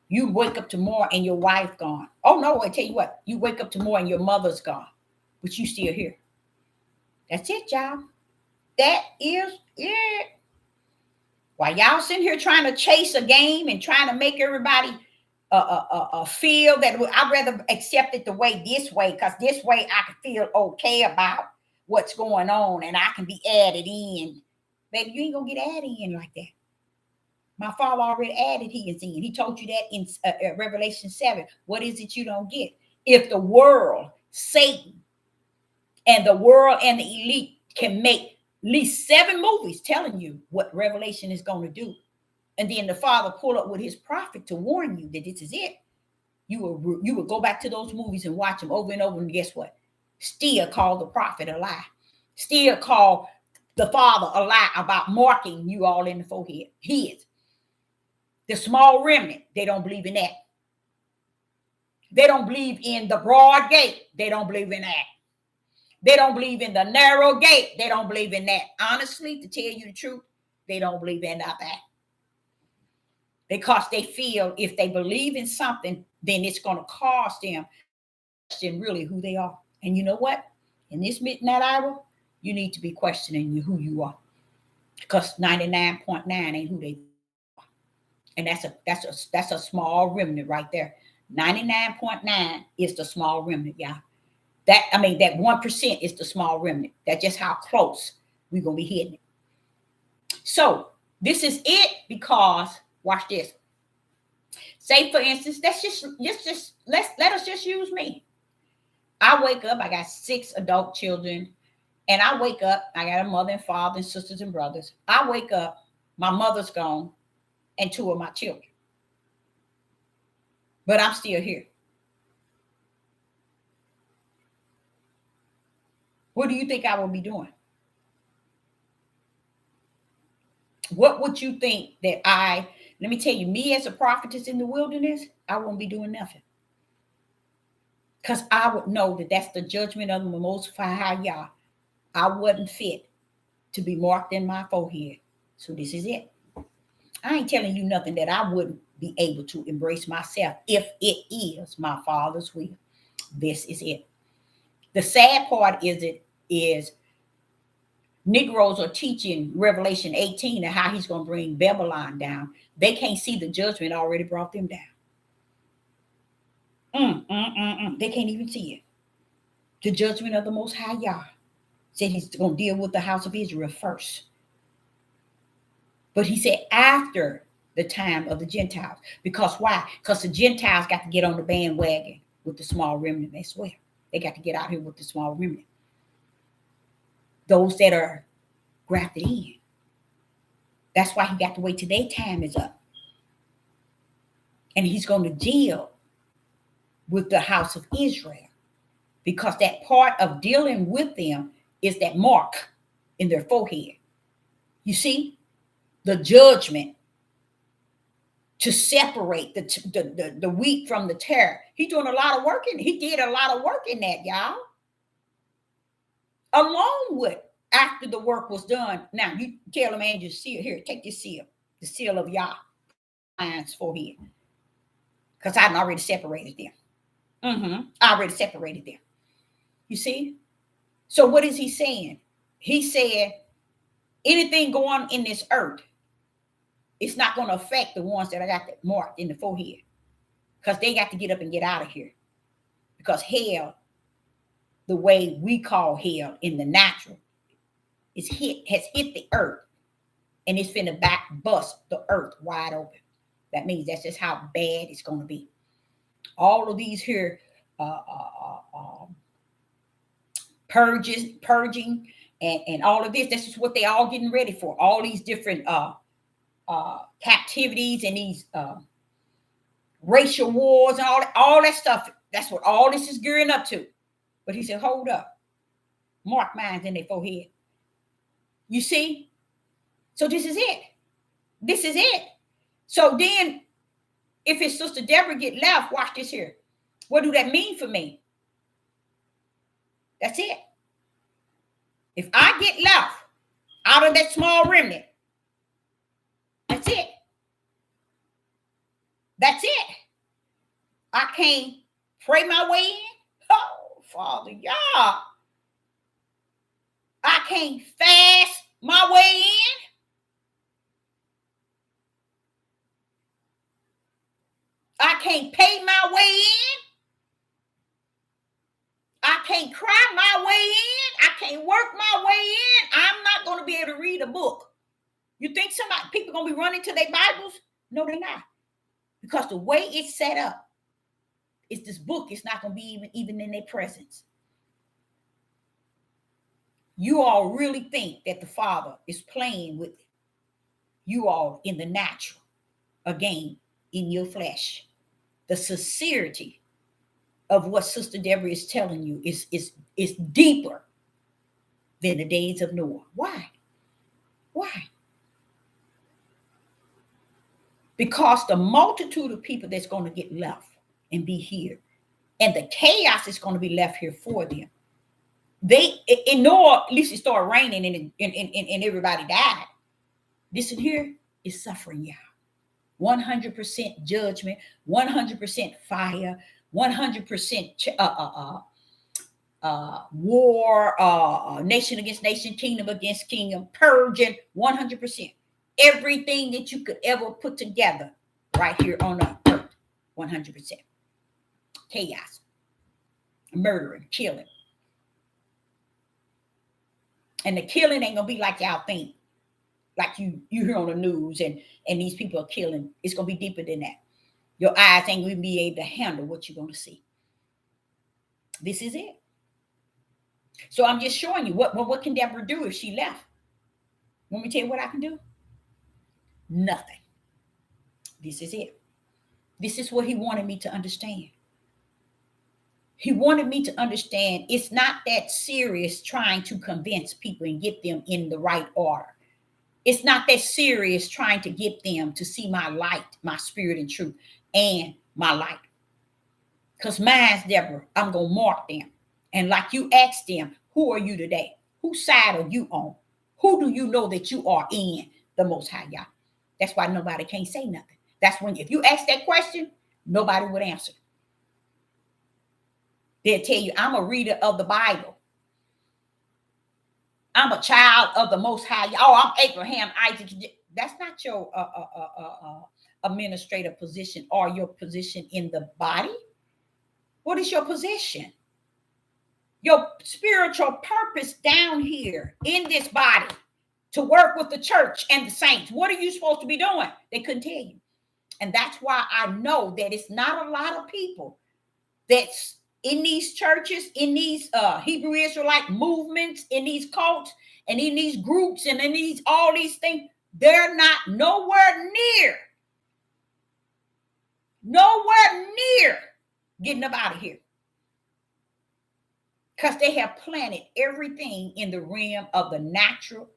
You wake up tomorrow and your wife gone. Oh no, I tell you what. You wake up tomorrow and your mother's gone. But you still here. That's it, y'all. That is it. While y'all sitting here trying to chase a game and trying to make everybody feel that I'd rather accept it this way, because this way I can feel okay about what's going on and I can be added in. Baby, you ain't going to get added in like that. My father already added his in. He told you that in Revelation 7. What is it you don't get? If the world, Satan, and the world and the elite can make at least 7 movies telling you what Revelation is going to do, and then the Father pull up with his prophet to warn you that this is it, you will go back to those movies and watch them over and over, and guess what? Still call the prophet a lie. Still call the Father a lie about marking you all in the forehead. His. The small remnant, they don't believe in that. They don't believe in the broad gate. They don't believe in that. They don't believe in the narrow gate. They don't believe in that. Honestly, to tell you the truth, they don't believe in that. Because they feel if they believe in something, then it's going to cause them to question really who they are. And you know what? In this midnight hour, you need to be questioning who you are. Because 99.9 ain't who they are. And that's a small remnant right there. 99.9 is the small remnant, y'all. That 1% is the small remnant. That's just how close we're gonna be hitting it. So this is it, because watch this. Say for instance, let us just use me. I wake up, I got 6 adult children, and I wake up, I got a mother and father and sisters and brothers. I wake up, my mother's gone, and 2 of my children. But I'm still here. What do you think I will be doing? What would you think that let me tell you, me as a prophetess in the wilderness, I won't be doing nothing. Because I would know that that's the judgment of the Most High Yah. I wasn't fit to be marked in my forehead. So this is it. I ain't telling you nothing that I wouldn't be able to embrace myself if it is my Father's will. This is it. The sad part is Negroes are teaching Revelation 18 and how he's going to bring Babylon down. They can't see the judgment already brought them down. They can't even see it. The judgment of the Most High Yah said he's going to deal with the house of Israel first. But he said after the time of the Gentiles. Because why? Because the Gentiles got to get on the bandwagon. with the small remnant as well. They got to get out here with the small remnant. Those that are grafted in. That's why he got to wait till their time is up. And he's going to deal with the house of Israel, because that part of dealing with them is that mark in their forehead. You see, the judgment to separate the wheat from the tare. He doing a lot of work in. He did a lot of work in that, y'all. Along with after the work was done. Now you tell the man, just seal here. Take this seal, the seal of Yah, lion's forehead, because I've already separated them. I already separated them. You see? So what is he saying? He said, anything going on in this earth, it's not going to affect the ones that I got marked in the forehead, because they got to get up and get out of here. Because hell, the way we call hell in the natural, has hit the earth, and it's finna bust the earth wide open. That means that's just how bad it's going to be. All of these here purging, and all of this, this is what they all getting ready for. All these different captivities and these racial wars and all that stuff. That's what all this is gearing up to. But he said, hold up. Mark mines in their forehead. You see? So this is it. This is it. So then, if his sister Deborah get left, watch this here. What do that mean for me? That's it. If I get left out of that small remnant, that's it. That's it. I can't pray my way in. Oh, Father, Yah. I can't fast my way in. I can't pay my way in. I can't cry my way in. I can't work my way in. I'm not going to be able to read a book. You think people going to be running to their Bibles? No, they're not. Because the way it's set up, is this book is not going to be even in their presence. You all really think that the Father is playing with you all in the natural, again, in your flesh. The sincerity of what Sister Deborah is telling you is deeper than the days of Noah. Why? Why? Because the multitude of people that's going to get left and be here, and the chaos is going to be left here for them. In Noah, at least it started raining and everybody died. This in here is suffering, y'all. 100% judgment, 100% fire, 100% war, nation against nation, kingdom against kingdom, purging, 100%. Everything that you could ever put together right here on the earth, 100%. Chaos, murdering, killing. And the killing ain't going to be like y'all think. Like you hear on the news and these people are killing. It's going to be deeper than that. Your eyes ain't going to be able to handle what you're going to see. This is it. So I'm just showing you what can Deborah do if she left. Want me to tell you what I can do? Nothing. This is it. This is what he wanted me to understand. He wanted me to understand it's not that serious trying to convince people and get them in the right order. It's not that serious trying to get them to see my light, my spirit and truth, and my light. Because mine's Deborah, I'm going to mark them. And like you asked them, who are you today? Whose side are you on? Who do you know that you are in the Most High Yah? That's why nobody can't say nothing. That's when, if you ask that question, nobody would answer. They'll tell you, I'm a reader of the Bible. I'm a child of the Most High. Oh, I'm Abraham, Isaac. That's not your administrative position or your position in the body. What is your position? Your spiritual purpose down here in this body to work with the church and the saints. What are you supposed to be doing? They couldn't tell you. And that's why I know that it's not a lot of people that's in these churches, in these Hebrew Israelite movements, in these cults, and in these groups, and in these all these things, they're not nowhere near getting up out of here. Because they have planted everything in the realm of the natural,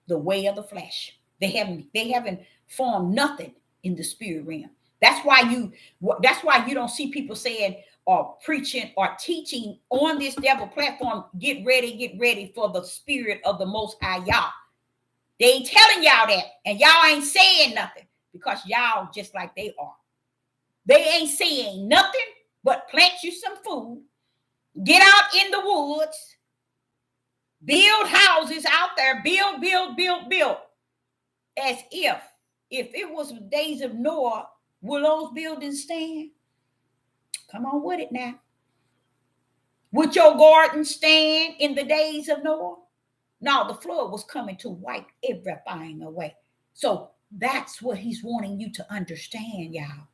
the way of the flesh. They haven't formed nothing in the spirit realm. That's why you don't see people saying or preaching or teaching on this devil platform, get ready for the spirit of the Most High Yah. They ain't telling y'all that, and y'all ain't saying nothing because y'all just like they are. They ain't saying nothing but plant you some food, get out in the woods, build houses out there, build. As if it was the days of Noah, will those buildings stand? Come on with it now. Would your garden stand in the days of Noah? No, the flood was coming to wipe everything away. So that's what he's wanting you to understand, y'all.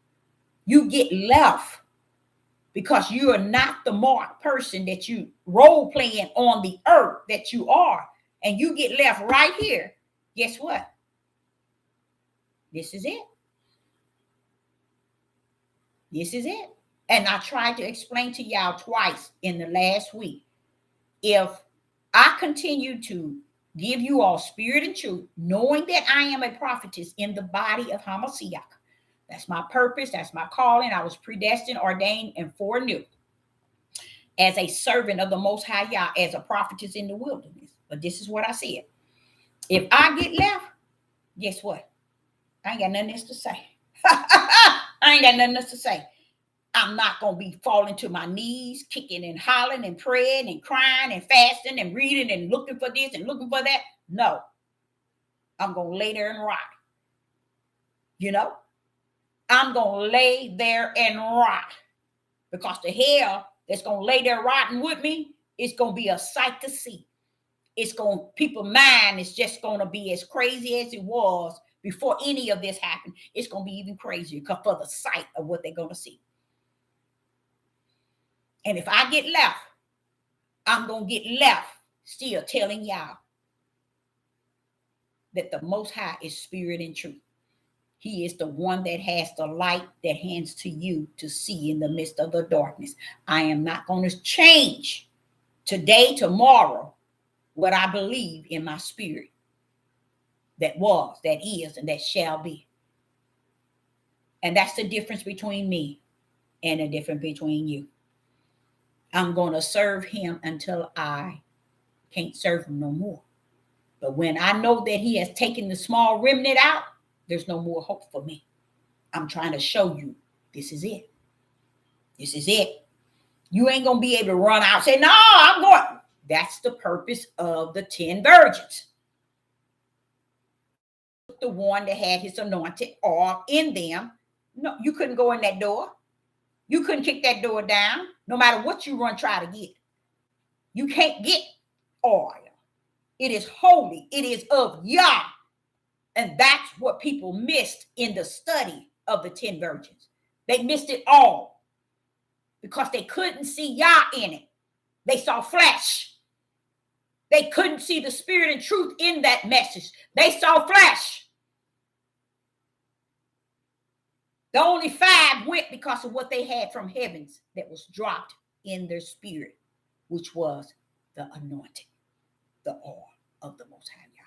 You get left because you are not the marked person that you role playing on the earth that you are. And you get left right here. Guess what? This is it. This is it. And I tried to explain to y'all twice in the last week. If I continue to give you all spirit and truth, knowing that I am a prophetess in the body of Hamashiach, that's my purpose, that's my calling. I was predestined, ordained, and foreknew as a servant of the Most High Yah, as a prophetess in the wilderness. But this is what I said. If I get left, guess what? I ain't got nothing else to say. I ain't got nothing else to say. I'm not going to be falling to my knees, kicking and hollering and praying and crying and fasting and reading and looking for this and looking for that. No. I'm going to lay there and rot. You know? I'm going to lay there and rot. Because the hell that's going to lay there rotting with me, it's going to be a sight to see. People's mind is just going to be as crazy as it was before any of this happened. It's going to be even crazier for the sight of what they're going to see. And if I get left, I'm going to get left still telling y'all that the Most High is spirit and truth. He is the one that has the light that hands to you to see in the midst of the darkness. I am not going to change today, tomorrow, what I believe in my spirit that was, that is, and that shall be. And that's the difference between me and the difference between you. I'm going to serve him until I can't serve him no more. But when I know that he has taken the small remnant out, there's no more hope for me. I'm trying to show you this is it. This is it. You ain't going to be able to run out and say, no, I'm going. That's the purpose of the 10 virgins. The one that had his anointed oil in them. No, you couldn't go in that door. You couldn't kick that door down, no matter what you try to get. You can't get oil. It is holy. It is of Yah. And that's what people missed in the study of the 10 virgins. They missed it all because they couldn't see Yah in it. They saw flesh. They couldn't see the spirit and truth in that message. They saw flesh. The only 5 went because of what they had from heavens that was dropped in their spirit, which was the anointing, the oil of the Most High Yah.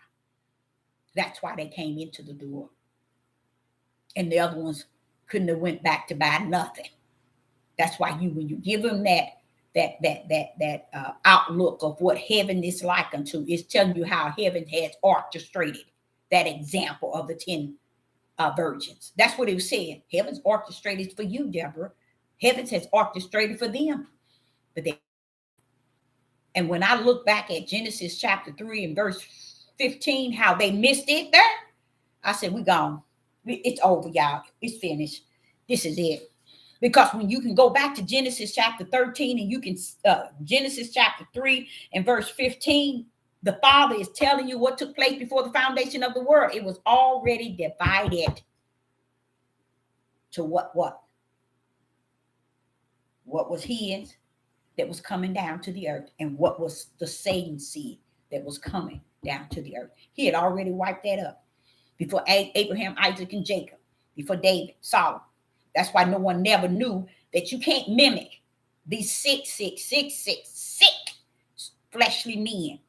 That's why they came into the door. And the other ones couldn't have went back to buy nothing. That's why when you give them that outlook of what heaven is like unto, it's telling you how heaven has orchestrated that example of the 10 virgins. That's what it was saying. Heaven's orchestrated for you, Deborah. Heaven has orchestrated for them. And when I look back at Genesis chapter 3 and verse 15, how they missed it there, I said, we gone. It's over, y'all. It's finished. This is it. Because when you can go back to Genesis chapter 13 and you can, Genesis chapter 3 and verse 15, the Father is telling you what took place before the foundation of the world. It was already divided to what? what was his that was coming down to the earth, and what was the Satan seed that was coming down to the earth. He had already wiped that up before Abraham, Isaac, and Jacob, before David, Solomon. That's why no one never knew that you can't mimic these sick fleshly men.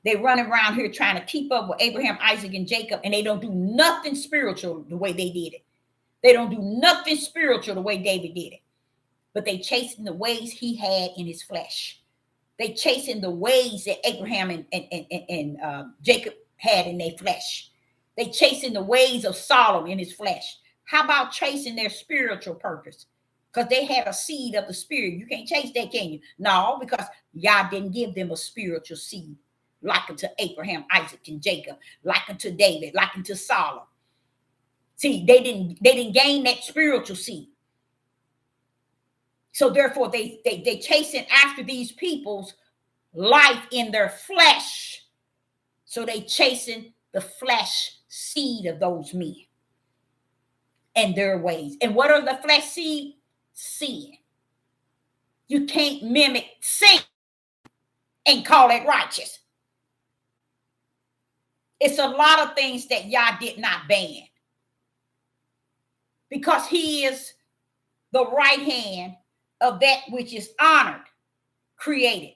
They run around here trying to keep up with Abraham, Isaac, and Jacob, and they don't do nothing spiritual the way they did it. They don't do nothing spiritual the way David did it. But they chasing the ways he had in his flesh. They chasing the ways that Abraham and Jacob had in their flesh. They chasing the ways of Solomon in his flesh. How about chasing their spiritual purpose? Because they had a seed of the spirit. You can't chase that, can you? No, because Yah didn't give them a spiritual seed like unto Abraham, Isaac, and Jacob, like unto David, like unto Solomon. See, they didn't gain that spiritual seed. So therefore, they chasing after these people's life in their flesh. So they chasing the flesh seed of those men and their ways. And what are the flesh seed? Sin. You can't mimic sin and call it righteous. It's a lot of things that Yah did not ban, because he is the right hand of that which is honored, created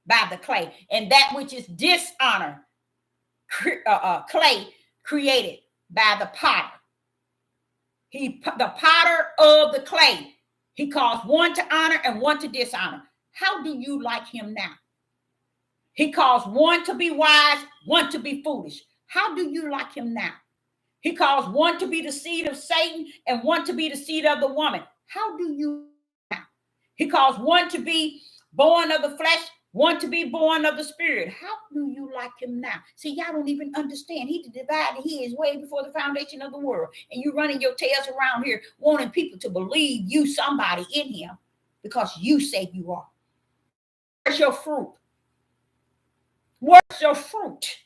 by the clay, and that which is dishonored, clay, created by the potter. The potter of the clay. He calls one to honor and one to dishonor. How do you like him now? He calls one to be wise, one to be foolish. How do you like him now? He calls one to be the seed of Satan and one to be the seed of the woman. How do you now? He calls one to be born of the flesh, one to be born of the spirit. How do you like him now? See, y'all don't even understand. He divided his way before the foundation of the world. And you running your tails around here wanting people to believe you somebody in him because you say you are. Where's your fruit? Where's your fruit?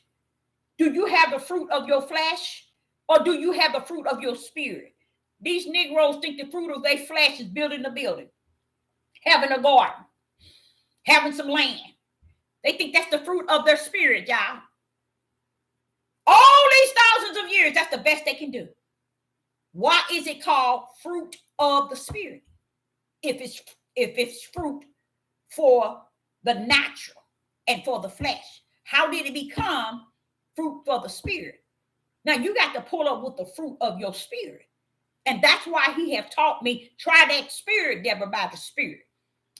Do you have the fruit of your flesh, or do you have the fruit of your spirit? These Negroes think the fruit of their flesh is building a building, having a garden, having some land. They think that's the fruit of their spirit, y'all. All these thousands of years, that's the best they can do. Why is it called fruit of the spirit? If it's fruit for the natural and for the flesh, how did it become fruit for the spirit? Now you got to pull up with the fruit of your spirit. And that's why he have taught me, try that spirit, Deborah, by the spirit.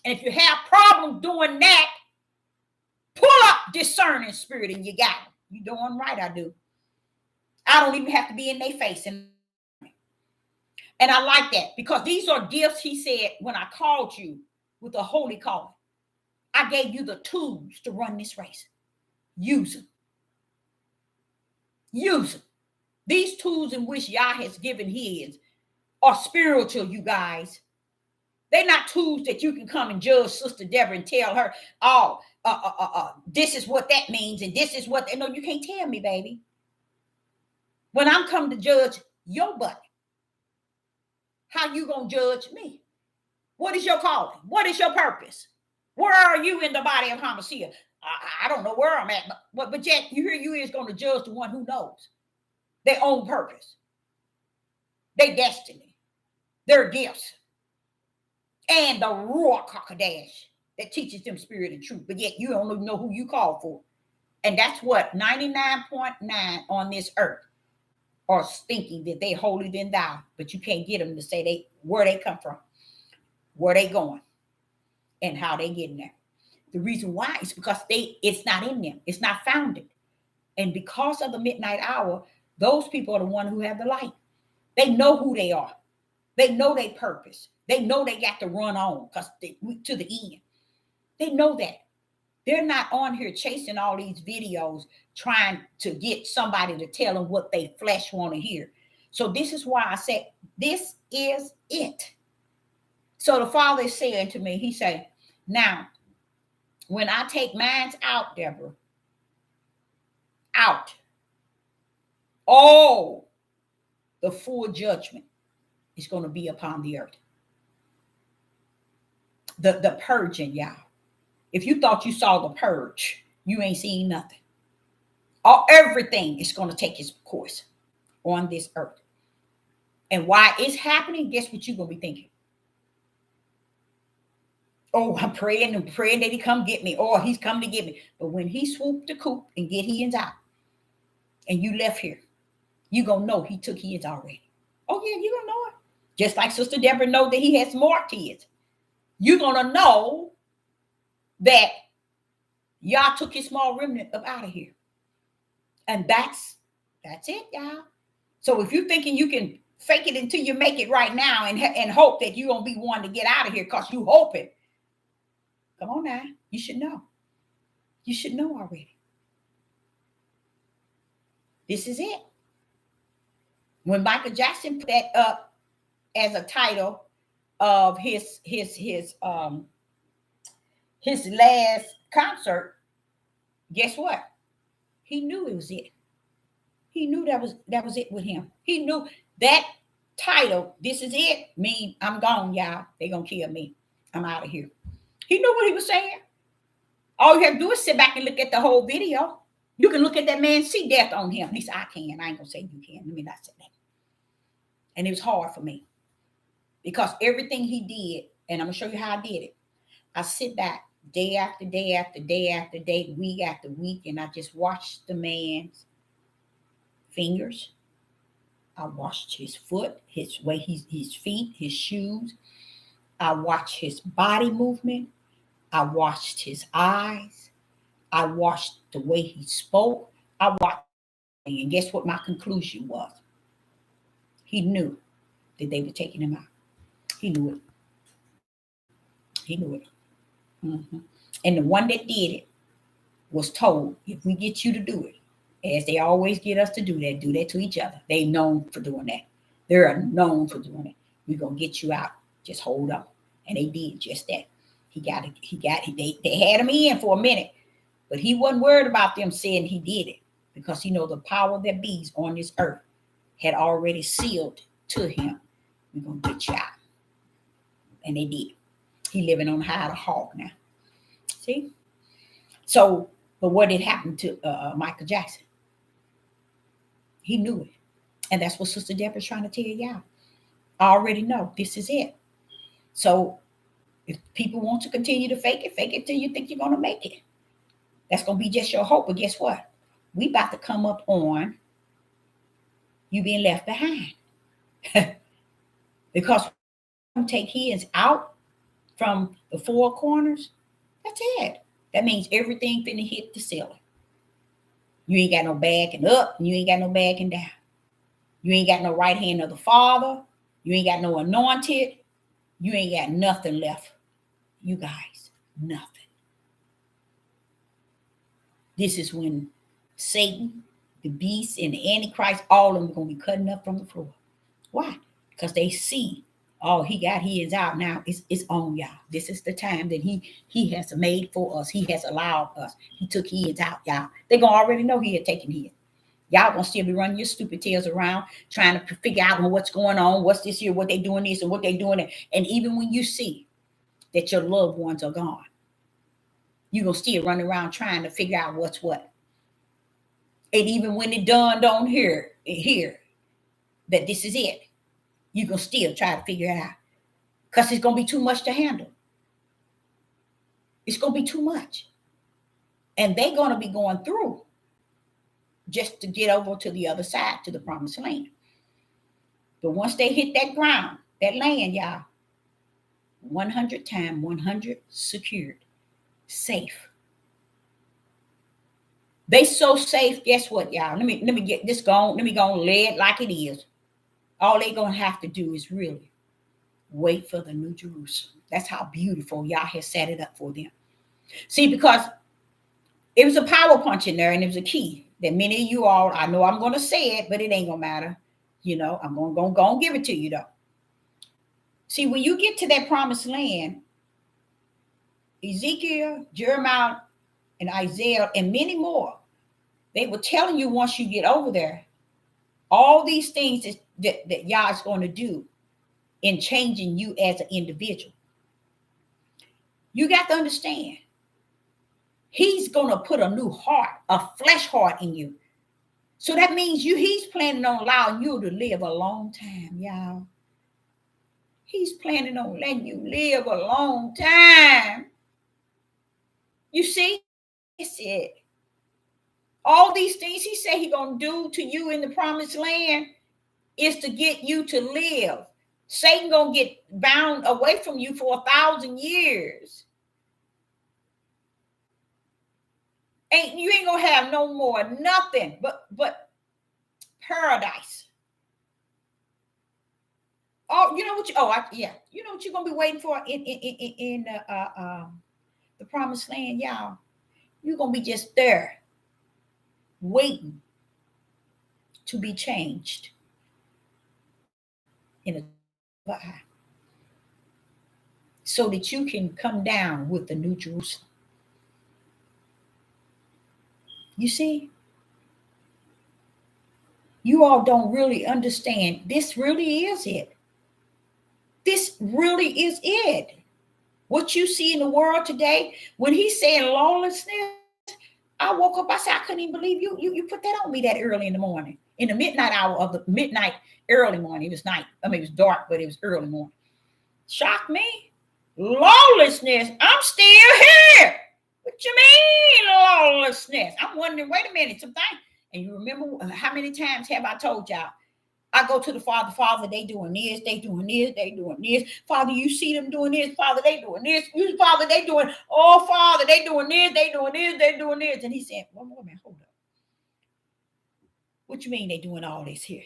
And if you have problems doing that, pull up discerning spirit and you got it. You doing right, I do. I don't even have to be in their face. And I like that, because these are gifts, he said, when I called you with a holy calling, I gave you the tools to run this race. Use them. Use them. These tools in which Yah has given his are spiritual, you guys. They're not tools that you can come and judge Sister Deborah and tell her, oh, this is what that means and this is what. No, you can't tell me, baby. When I'm coming to judge your buddy, how you gonna judge me? What is your calling? What is your purpose? Where are you in the body of Hamashiach? I don't know where I'm at, but yet you is going to judge the one who knows their own purpose, their destiny, their gifts, and the Ruach HaKodesh that teaches them spirit and truth. But yet you don't even know who you call for. And that's what 99.9 on this earth are thinking, that they holier than thou, but you can't get them to say where they come from, where they going, and how they getting there. The reason why is because it's not in them. It's not founded. And because of the midnight hour, those people are the one who have the light. They know who they are. They know their purpose. They know they got to run on because to the end. They know that. They're not on here chasing all these videos trying to get somebody to tell them what they flesh want to hear. So this is why I said, this is it. So the Father is saying to me, he said, now, when I take mines out, Deborah, out, all the full judgment is going to be upon the earth. the purging, y'all. If you thought you saw the purge, you ain't seen nothing. Everything is going to take its course on this earth. And why it's happening, guess what you're going to be thinking? Oh, I'm praying and praying that he come get me. Or he's come to get me. But when he swooped the coop and get his out, and you left here, you going to know he took his already. Oh, yeah, you going to know it. Just like Sister Deborah know that he has more kids. You're going to know that y'all took his small remnant up out of here. And that's it, y'all. So if you're thinking you can fake it until you make it right now and hope that you're going to be one to get out of here because you hoping. Come on now. You should know. You should know already. This is it. When Michael Jackson put that up as a title of his last concert, guess what? He knew it was it. He knew that was it with him. He knew that title, this is it, mean I'm gone, y'all. They gonna kill me. I'm out of here. He knew what he was saying. All you have to do is sit back and look at the whole video. You can look at that man, see death on him. He said, I can. I ain't gonna say you can. Let me not say that. And it was hard for me because everything he did, and I'm gonna show you how I did it. I sit back day after day after day after day, week after week, and I just watched the man's fingers. I watched his foot, his way, his feet, his shoes. I watched his body movement. I watched his eyes. I watched the way he spoke. I watched, and guess what my conclusion was? He knew that they were taking him out. He knew it. He knew it. Mm-hmm. And the one that did it was told, if we get you to do it, as they always get us to do that to each other. They known for doing that. They're known for doing it. We're going to get you out. Just hold on. And they did just that. They had him in for a minute, but he wasn't worried about them saying he did it because he know the power that bees on this earth had already sealed to him. We're going to get you out. And they did. He living on high the hog now. See? So, but what did happen to Michael Jackson? He knew it. And that's what Sister Deborah's trying to tell y'all. I already know this is it. So if people want to continue to fake it till you think you're going to make it. That's going to be just your hope. But guess what? We about to come up on you being left behind. Because take his out from the four corners, that's it. That means everything finna hit the ceiling. You ain't got no backing up, and you ain't got no backing down. You ain't got no right hand of the Father. You ain't got no anointed. You ain't got nothing left. You guys, nothing. This is when Satan, the beast, and the Antichrist, all of them are going to be cutting up from the floor. Why? Because they see, oh, he got his out now. It's on, y'all. This is the time that he has made for us. He has allowed us. He took his out, y'all. They're going to already know he had taken his. Y'all going to still be running your stupid tails around trying to figure out what's going on, what's this here, what they doing this and what they doing that. And even when you see that your loved ones are gone, you're going to still run around trying to figure out what's what. And even when it dawned on here that this is it, you're going to still try to figure it out because it's going to be too much to handle. It's going to be too much. And they're going to be going through just to get over to the other side, to the promised land. But once they hit that ground, that land, y'all, 100 times 100 secured, safe. They so safe, guess what, y'all? Let me get this going. Let me go and lay it like it is. All they going to have to do is really wait for the New Jerusalem. That's how beautiful Yah has set it up for them. See, because it was a power punch in there, and it was a key that many of you all, I know I'm going to say it, but it ain't going to matter. You know, I'm going to go and give it to you, though. See, when you get to that promised land, Ezekiel, Jeremiah, and Isaiah, and many more, they were telling you once you get over there, all these things that Yah is going to do in changing you as an individual. You got to understand. He's going to put a new heart, a flesh heart in you. So that means he's planning on allowing you to live a long time, y'all. He's planning on letting you live a long time. You see? It's it. All these things he said he's going to do to you in the promised land is to get you to live. Satan going to get bound away from you for 1,000 years. You ain't going to have no more, nothing but paradise. Oh, you know what you know what you're going to be waiting for in the promised land, y'all. You're going to be just there waiting to be changed in a eye, so that you can come down with the New Jerusalem. You see, you all don't really understand. This really is it. This really is it. What you see in the world today, when he's saying lawlessness, I woke up, I said, I couldn't even believe you put that on me that early in the morning, in the midnight hour of the midnight, early morning. It was night. I mean, it was dark, but it was early morning. Shocked me. Lawlessness. I'm still here. What you mean lawlessness? I'm wondering, wait a minute, something. And you remember how many times have I told y'all? I go to the Father, they doing this, they doing this, they doing this. Father, you see them doing this. Father, they doing this. Father, they doing, oh, Father, they doing this, they doing this, they doing this. And he said, one more minute, hold up. What you mean they doing all this here?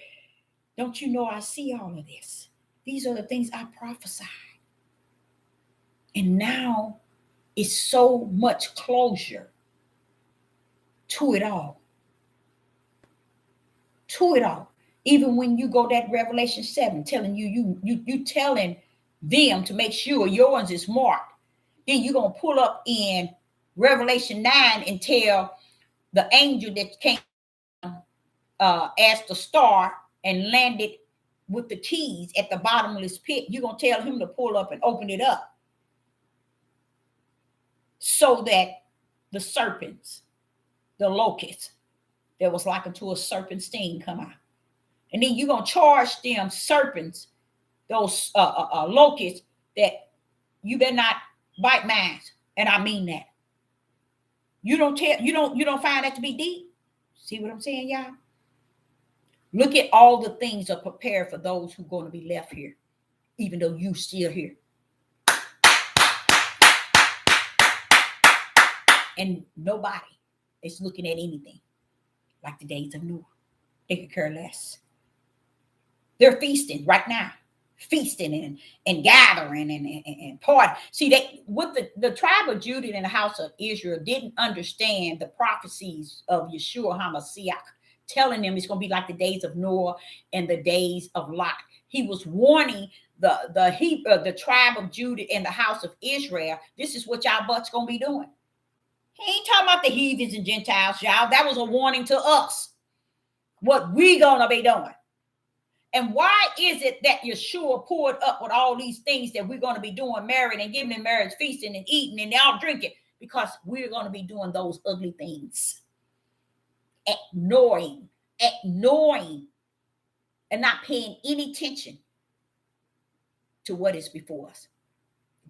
Don't you know I see all of this? These are the things I prophesied. And now it's so much closure to it all. To it all. Even when you go that Revelation 7, telling you telling them to make sure yours is marked. Then you're going to pull up in Revelation 9 and tell the angel that came as the star and landed with the keys at the bottomless pit. You're going to tell him to pull up and open it up, so that the serpents, the locusts, that was like unto a serpent sting, come out. And then you're going to charge them serpents, those locusts, that you better not bite mine. And I mean that. You don't find that to be deep? See what I'm saying, y'all? Look at all the things are prepared for those who are going to be left here, even though you still here. And nobody is looking at anything like the days of Noah. They could care less. They're feasting right now, feasting and gathering and party. See, the tribe of Judah and the house of Israel didn't understand the prophecies of Yeshua HaMashiach, telling them it's going to be like the days of Noah and the days of Lot. He was warning the tribe of Judah and the house of Israel, this is what y'all butts going to be doing. He ain't talking about the heathens and Gentiles, y'all. That was a warning to us, what we gonna be doing. And why is it that Yeshua poured up with all these things that we're going to be doing, married and giving in marriage, feasting and eating and all drinking? Because we're going to be doing those ugly things. Ignoring, and not paying any attention to what is before us.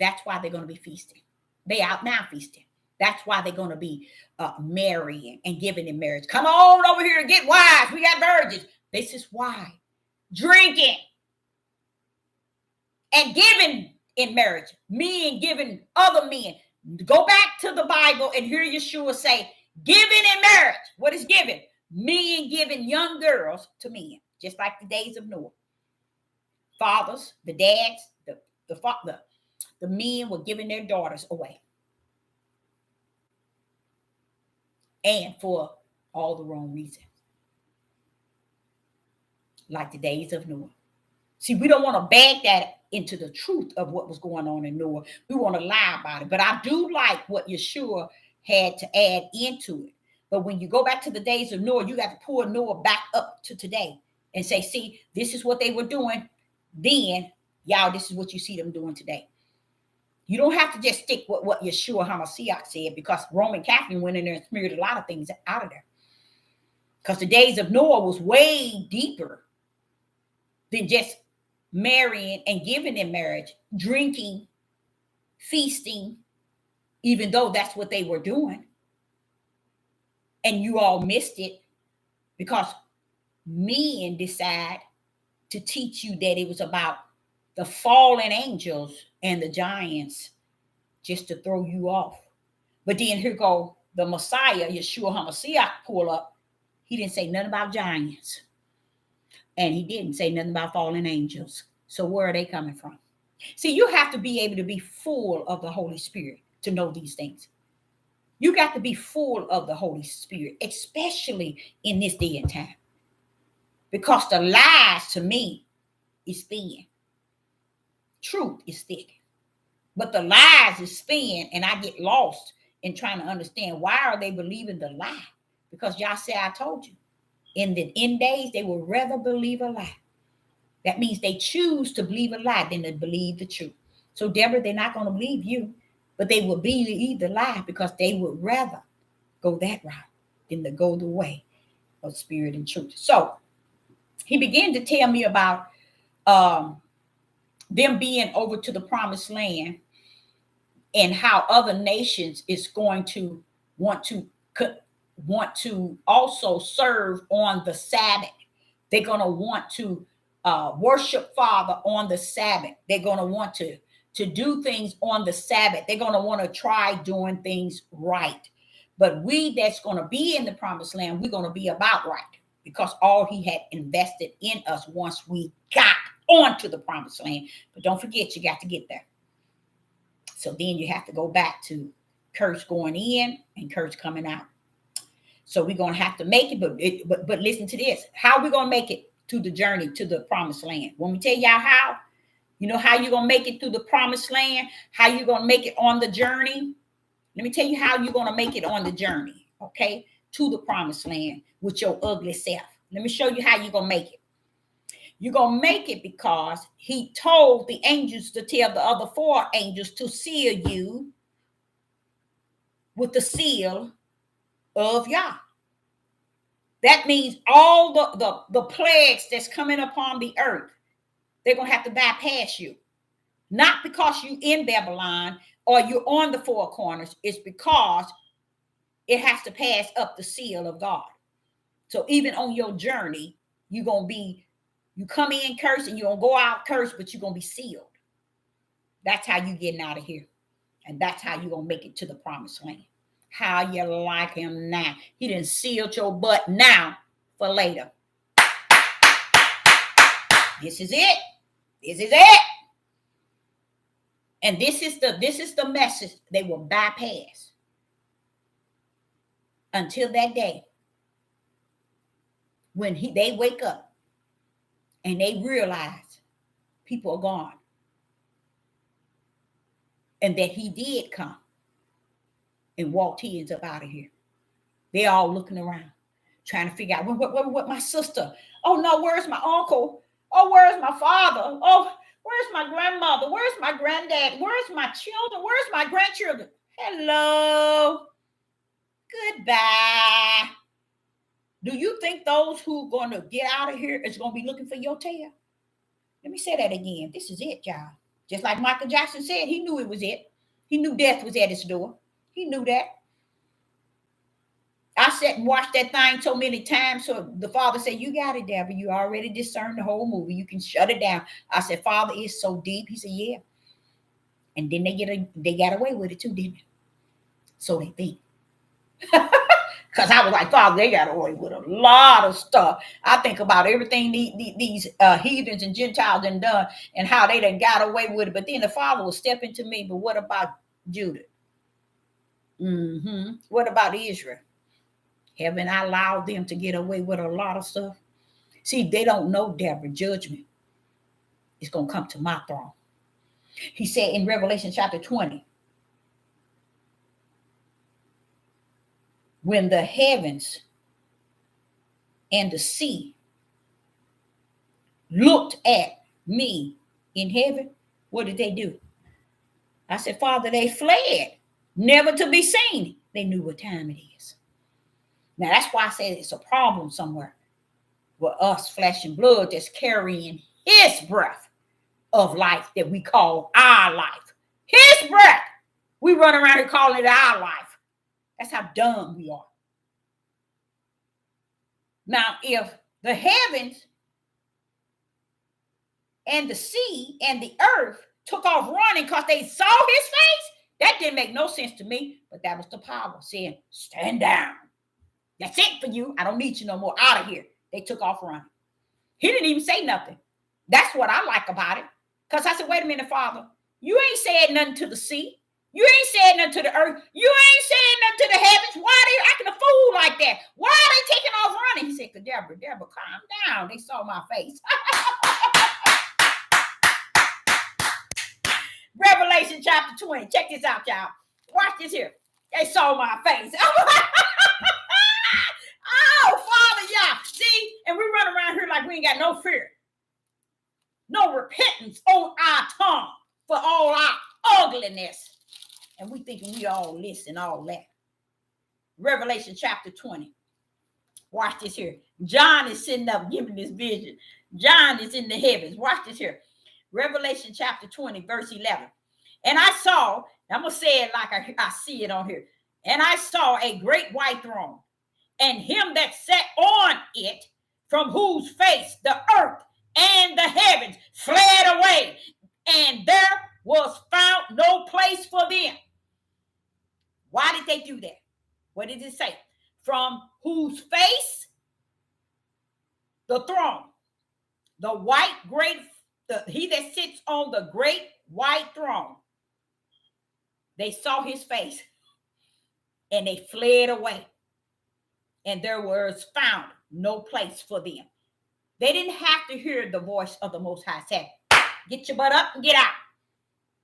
That's why they're going to be feasting. They out now feasting. That's why they're going to be marrying and giving in marriage. Come on over here and get wives. We got virgins. This is why. Drinking and giving in marriage. Men giving other men. Go back to the Bible and hear Yeshua say, giving in marriage. What is giving? Men giving young girls to men, just like the days of Noah. Fathers, the dads, the men were giving their daughters away. And for all the wrong reasons. Like the days of Noah. See, we don't want to bag that into the truth of what was going on in Noah. We want to lie about it. But I do like what Yeshua had to add into it. But when you go back to the days of Noah, you got to pull Noah back up to today and say, see, this is what they were doing then. Y'all, this is what you see them doing today. You don't have to just stick with what Yeshua HaMashiach said, because Roman Catholic went in there and smeared a lot of things out of there. Because the days of Noah was way deeper than just marrying and giving in marriage, drinking, feasting, even though that's what they were doing. And you all missed it because men decide to teach you that it was about the fallen angels and the giants, just to throw you off. But then here go the Messiah, Yeshua HaMashiach, pull up. He didn't say nothing about giants. And he didn't say nothing about fallen angels. So where are they coming from? See, you have to be able to be full of the Holy Spirit to know these things. You got to be full of the Holy Spirit, especially in this day and time. Because the lies, to me, is thin. Truth is thick. But the lies is thin, and I get lost in trying to understand, why are they believing the lie? Because y'all say, I told you. In the end days, they will rather believe a lie. That means they choose to believe a lie than to believe the truth. So, Deborah, they're not going to believe you, but they will believe the lie because they would rather go that route than to go the way of spirit and truth. So, he began to tell me about them being over to the promised land, and how other nations is going to want to also serve on the Sabbath. They're going to want to worship Father on the Sabbath. They're going to want to do things on the Sabbath. They're going to want to try doing things right. But we that's going to be in the promised land, we're going to be about right, because all he had invested in us once we got onto the promised land. But don't forget, you got to get there. So then you have to go back to curse going in and curse coming out. So we're going to have to make it, but listen to this. How are we going to make it to the journey to the promised land? When we tell y'all how, you know how you're going to make it through the promised land, how you're going to make it on the journey. Let me tell you how you're going to make it on the journey, okay, to the promised land with your ugly self. Let me show you how you're going to make it. You're going to make it because he told the angels to tell the other 4 angels to seal you with the seal of Yah. That means all the plagues that's coming upon the earth, they're going to have to bypass you. Not because you in Babylon or you're on the 4 corners. It's because it has to pass up the seal of God. So even on your journey, you're going to be, you come in cursed and you're going to go out cursed, but you're going to be sealed. That's how you getting out of here. And that's how you're going to make it to the promised land. How you like him now. He done sealed your butt now for later. This is it. This is it. And this is the message they will bypass until that day when they wake up and they realize people are gone and that he did come and walked his up out of here. They all looking around, trying to figure out what my sister. Oh no, where's my uncle? Oh, where's my father? Oh, where's my grandmother? Where's my granddad? Where's my children? Where's my grandchildren? Hello. Goodbye. Do you think those who are going to get out of here is going to be looking for your tail? Let me say that again. This is it, y'all. Just like Michael Jackson said, he knew it was it. He knew death was at his door. He knew that. I sat and watched that thing so many times. So the Father said, you got it, Deborah. You already discerned the whole movie. You can shut it down. I said, Father, it's so deep. He said, yeah. And then they got away with it too, didn't they? So they think. Because I was like, Father, they got away with a lot of stuff. I think about everything these heathens and Gentiles done done and how they done got away with it. But then the Father will step into me. But what about Judah? What about Israel? Haven't I allowed them to get away with a lot of stuff? See, they don't know, Deborah, judgment is going to come to my throne. He said in Revelation chapter 20, when the heavens and the sea looked at me in heaven, what did they do? I said, Father, they fled, never to be seen. They knew what time it is. Now, that's why I said it's a problem somewhere with us, flesh and blood, that's carrying his breath of life that we call our life. His breath. We run around here calling it our life. That's how dumb we are. Now, if the heavens and the sea and the earth took off running because they saw his face, that didn't make no sense to me, but that was the power saying, stand down. That's it for you. I don't need you no more. Out of here. They took off running. He didn't even say nothing. That's what I like about it. Because I said, wait a minute, Father. You ain't said nothing to the sea. You ain't said nothing to the earth. You ain't said nothing to the heavens. Why are they acting a fool like that? Why are they taking off running? He said, Deborah, calm down. They saw my face. Revelation chapter 20. Check this out, y'all. Watch this here. They saw my face. Oh, Father, yeah. See, and we run around here like we ain't got no fear. No repentance on our tongue for all our ugliness. And we thinking we all this and all that. Revelation chapter 20. Watch this here. John is sitting up giving this vision. John is in the heavens. Watch this here. Revelation chapter 20, verse 11. And I saw, I'm going to say it like I see it on here. And I saw a great white throne, and him that sat on it, from whose face the earth and the heavens fled away, and there was found no place for them. Why did they do that? What did it say? From whose face the throne, the white great, he that sits on the great white throne, they saw his face and they fled away, and there was found no place for them. They didn't have to hear the voice of the Most High say, get your butt up and get out.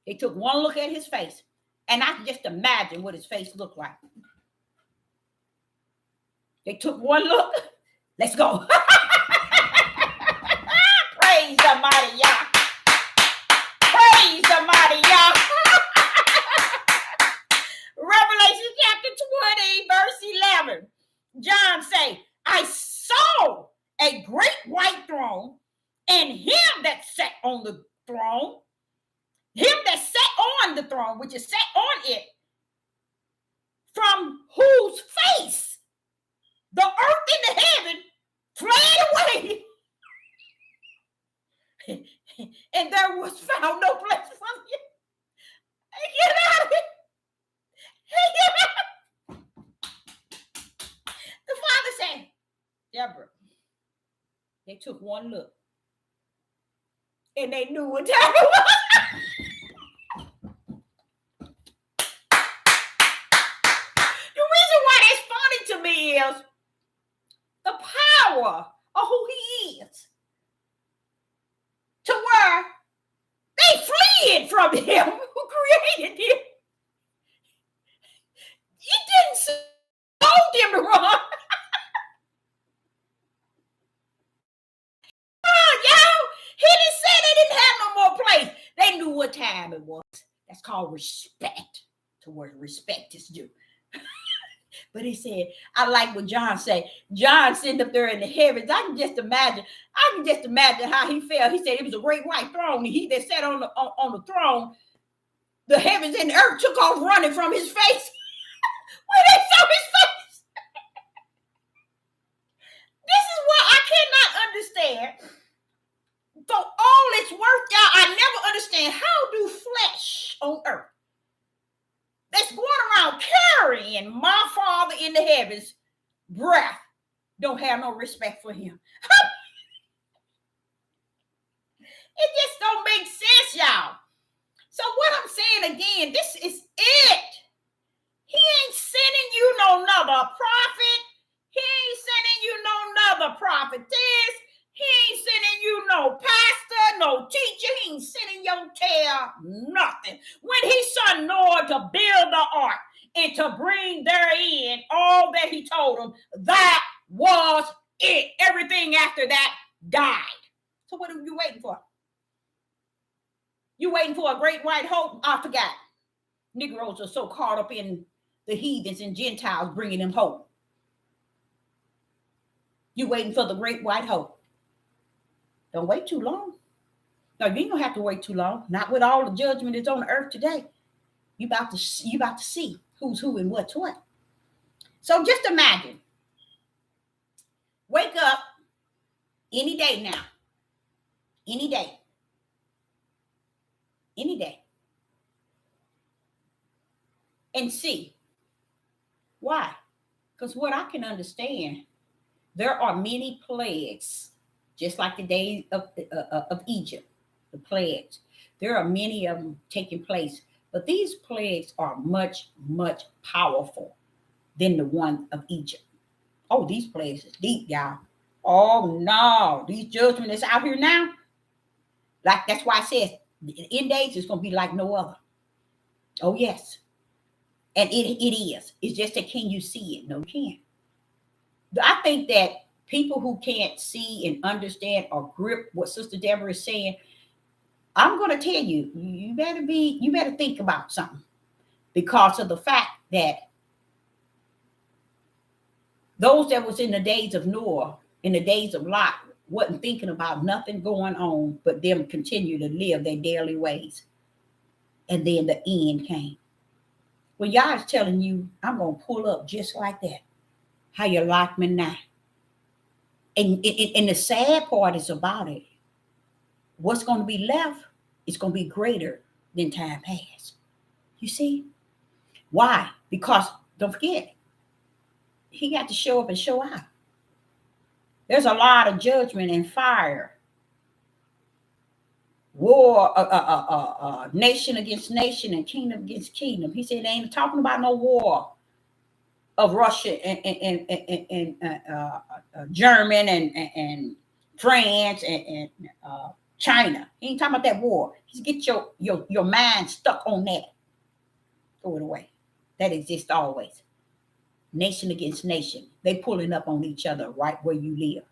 They took one look at his face, and I can just imagine what his face looked like. They took one look. Let's go. Praise the mighty Yah. Praise the mighty Yah. Revelation chapter 20, verse 11. John say, I saw a great white throne, and him that sat on the throne, him that sat on the throne, which is sat on it, from whose face the earth and the heaven fled away. And there was found no place for you. Get out of it. Get out. The Father said, Deborah, they took one look and they knew what time it was. The reason why that's funny to me is the power of who he is, to where they fled from him who created him. He didn't told them to run. He didn't say they didn't have no more place. They knew what time it was. That's called respect, to where respect is due. But he said, I like what John said. John sitting up there in the heavens. I can just imagine how he felt. He said it was a great white throne, and he that sat on the throne, the heavens and the earth took off running from his face. When they saw his face. This is what I cannot understand. For all it's worth, y'all, I never understand, how do flesh on earth that's going around carrying my Father in the heavens breath don't have no respect for him? It just don't make sense, y'all. So what I'm saying again, this is it. He ain't sending you no another prophet. He ain't sending you no another prophetess. He ain't sending you no pastor, no teacher. He ain't sending your tail nothing. When he sent Noah to build the ark and to bring therein all that he told them, that was it. Everything after that died. So what are you waiting for? You waiting for a great white hope? I forgot. Negroes are so caught up in the heathens and Gentiles bringing them hope. You're waiting for the great white hope. Don't wait too long. No, you ain't gonna have to wait too long. Not with all the judgment that's on the earth today. You about to see who's who and what's what. So just imagine, wake up any day now, any day, and see why. Because what I can understand, there are many plagues, just like the days of Egypt, the plagues. There are many of them taking place, but these plagues are much, much powerful than the one of Egypt. Oh, these plagues is deep, y'all. Oh no, these judgment is out here now. Like that's why I said in days it's gonna be like no other. Oh yes, and it is. It's just that can you see it? No, you can't. I think that people who can't see and understand or grip what Sister Deborah is saying, I'm going to tell you, you better think about something, because of the fact that those that was in the days of Noah, in the days of Lot, wasn't thinking about nothing going on but them continue to live their daily ways. And then the end came. Well, y'all is telling you, I'm going to pull up just like that. How you like me now? And the sad part is about it. What's going to be left is going to be greater than time past. You see? Why? Because don't forget, he got to show up and show out. There's a lot of judgment and fire. War, nation against nation and kingdom against kingdom. He said they ain't talking about no war of Russia and German and France and China. He ain't talking about that war. He's get your mind stuck on that. Throw it away. That exists always. Nation against nation. They pulling up on each other right where you live.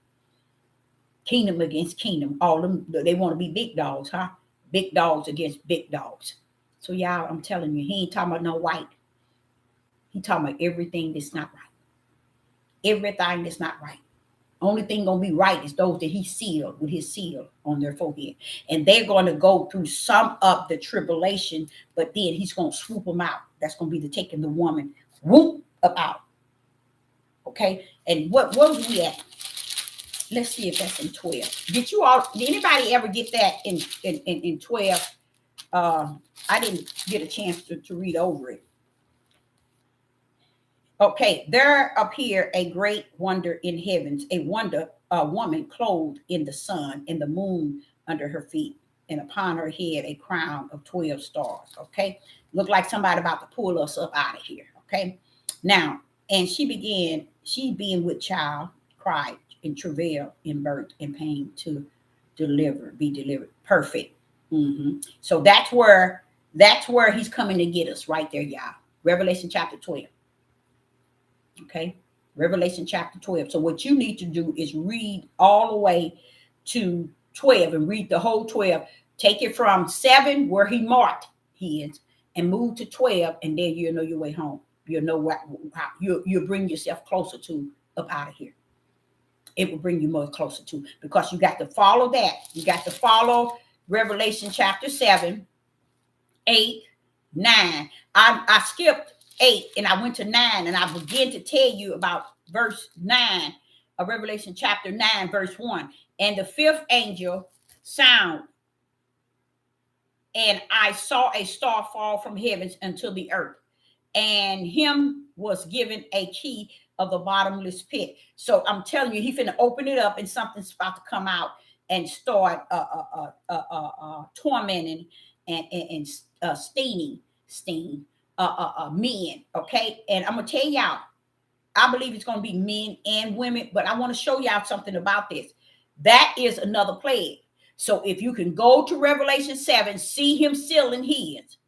Kingdom against kingdom. All them, they want to be big dogs, huh? Big dogs against big dogs. So y'all, I'm telling you, he ain't talking about no white. He talking about everything that's not right. Everything that's not right. Only thing gonna be right is those that he sealed with his seal on their forehead. And they're going to go through some of the tribulation, but then he's going to swoop them out. That's going to be the taking the woman, whoop, up out. Okay, and what was we at? Let's see if that's in 12. Did anybody ever get that in 12? I didn't get a chance to read over it. Okay, there appeared a great wonder in heavens, a woman clothed in the sun, and the moon under her feet, and upon her head a crown of 12 stars. Okay, looked like somebody about to pull us up out of here. Okay, now, and she being with child, cried in travail, in birth, and pain to be delivered. Perfect. So that's where he's coming to get us right there, y'all. Revelation chapter 12. Okay, Revelation chapter 12. So what you need to do is read all the way to 12 and read the whole 12. Take it from 7 where he marked his and move to 12, and then you'll know your way home. You'll know how you'll bring yourself closer to up out of here. It will bring you more closer to, because you got to follow that. You got to follow Revelation chapter 7, 8, 9. I skipped 8 and I went to 9, and I began to tell you about verse 9 of Revelation chapter 9, verse 1. And the fifth angel sound, and I saw a star fall from heavens unto the earth, and him was given a key of the bottomless pit. So I'm telling you, he finna open it up, and something's about to come out and start tormenting and staining men. Okay, and I'm gonna tell y'all, I believe it's gonna be men and women, but I want to show y'all something about this. That is another plague. So if you can go to Revelation 7, see him sealing his.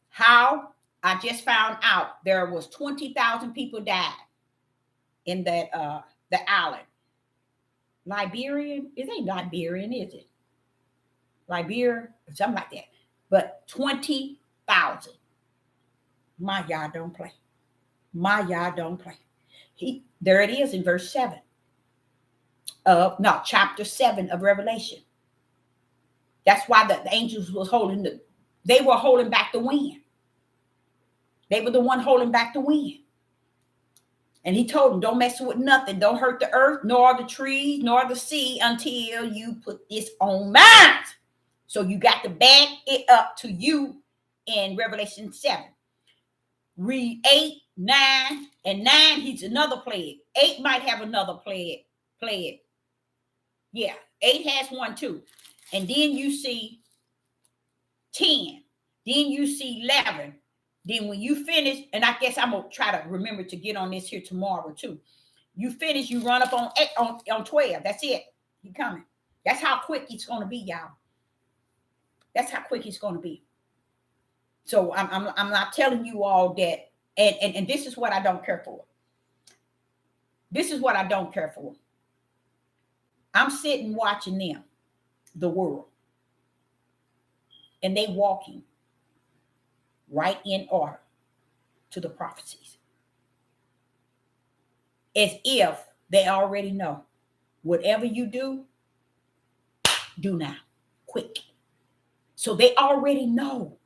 How? I just found out there was 20,000 people died in that the island. Liberian? It ain't Liberian, is it? Liberia, something like that. But 20,000. My Yah don't play. My Yah don't play. There it is in verse 7 of no chapter 7 of Revelation. That's why the angels was they were holding back the wind. They were the one holding back the wind. And he told them, don't mess with nothing. Don't hurt the earth, nor the trees, nor the sea until you put this on mine. So you got to back it up to you in Revelation 7. Read 8, 9, and 9, he's another plague. 8 might have another plague. Yeah, 8 has one too. And then you see 10. Then you see 11. Then when you finish, and I guess I'm going to try to remember to get on this here tomorrow too. You finish, you run up on 8, on 12. That's it. You coming. That's how quick it's going to be, y'all. That's how quick it's going to be. So I'm not telling you all that. And this is what I don't care for. This is what I don't care for. I'm sitting watching them, the world. And they walking right in order to the prophecies. As if they already know. Whatever you do now. Quick. So they already know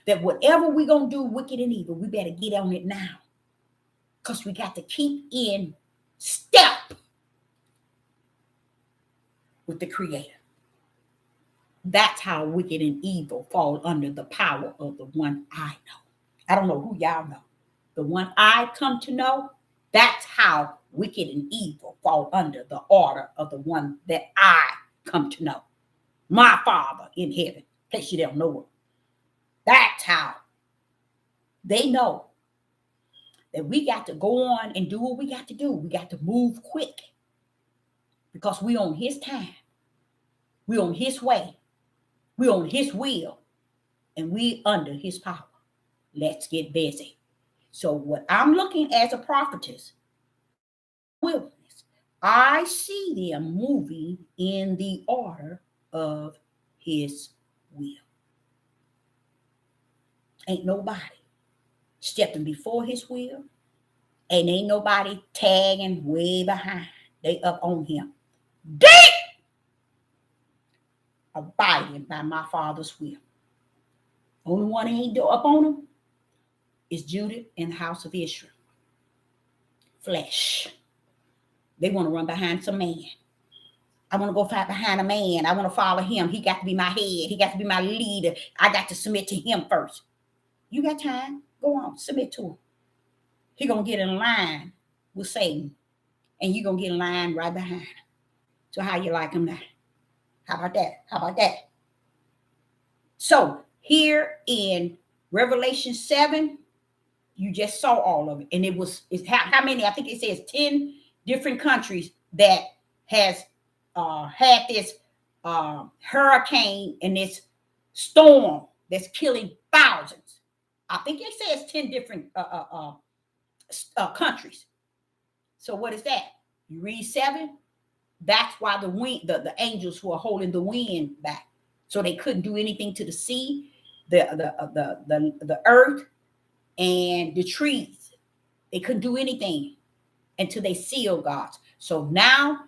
that whatever we're going to do, wicked and evil, we better get on it now. Because we got to keep in step with the Creator. That's how wicked and evil fall under the power of the one I know. I don't know who y'all know. The one I come to know, that's how wicked and evil fall under the order of the one that I come to know. My Father in heaven, in case you don't know it. That's how they know that we got to go on and do what we got to do. We got to move quick because we on his time. We on his way. We on his will. And we under his power. Let's get busy. So what I'm looking as a prophetess, wilderness, I see them moving in the order of his will. Ain't nobody stepping before his will, and ain't nobody tagging way behind. They up on him. Deep abiding by my Father's will. Only one ain't up on him is Judah and the house of Israel. Flesh. They want to run behind some man. I want to go fight behind a man. I want to follow him. He got to be my head. He got to be my leader. I got to submit to him first. You got time? Go on, submit to him. He going to get in line with Satan. And you going to get in line right behind him. So how you like him now? How about that? How about that? So here in Revelation 7, you just saw all of it. And it's how many? I think it says 10 different countries that has had this hurricane and this storm that's killing thousands. I think it says 10 different countries. So what is that? You read 7. That's why the wind, the angels were holding the wind back, so they couldn't do anything to the sea, the earth, and the trees. They couldn't do anything until they sealed God's. So now,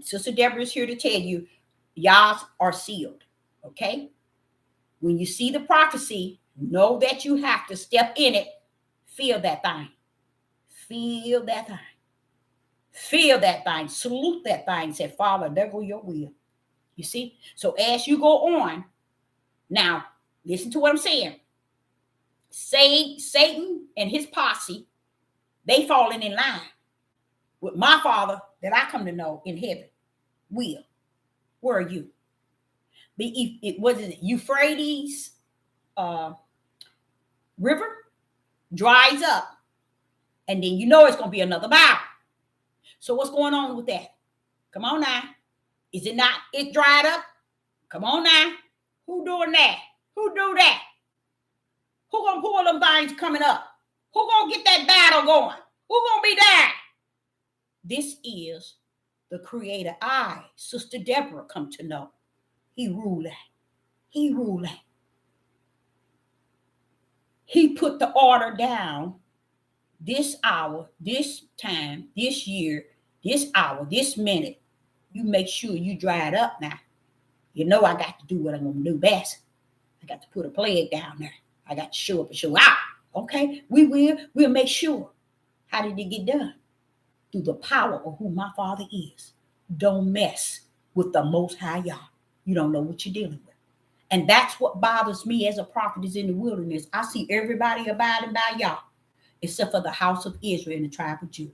Sister Deborah is here to tell you, y'all are sealed. Okay. When you see the prophecy, know that you have to step in it. Feel that thing. Feel that thing. Feel that thing. Salute that thing. Say, Father, there go your will. You see? So as you go on, now listen to what I'm saying. Satan and his posse, they falling in line with my Father that I come to know in heaven. Will. Where are you? It wasn't Euphrates river dries up, and then you know it's going to be another battle. So what's going on with that? Come on now. Is it not? It dried up? Come on now. Who doing that? Who do that? Who gonna pull them things coming up? Who gonna get that battle going? Who gonna be there? This is the Creator I, Sister Deborah, come to know. He ruling. He ruling. he put the order down. This hour, this time, this year, this hour, this minute, you make sure you dry it up now. You know I got to do what I'm going to do best. I got to put a plague down there. I got to show up and show out. Okay, we'll make sure. How did it get done? Through the power of who my Father is. Don't mess with the Most High Yah. You don't know what you're dealing with. And that's what bothers me as a prophet is in the wilderness. I see everybody abiding by Yah, except for the house of Israel and the tribe of Judah.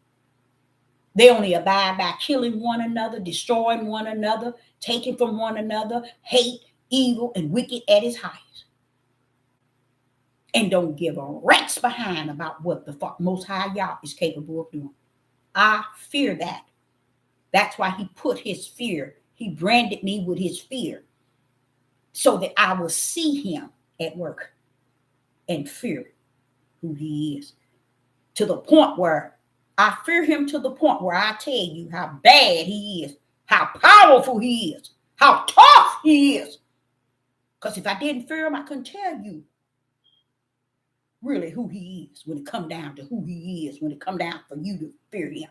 They only abide by killing one another, destroying one another, taking from one another, hate, evil, and wicked at its highest. And don't give a rat's behind about what the Most High Yah is capable of doing. I fear that. That's why he put his fear. He branded me with his fear so that I will see him at work and fear who he is. To the point where I fear him, to the point where I tell you how bad he is, how powerful he is, how tough he is. Because if I didn't fear him, I couldn't tell you really who he is when it come down to who he is, when it come down for you to fear him.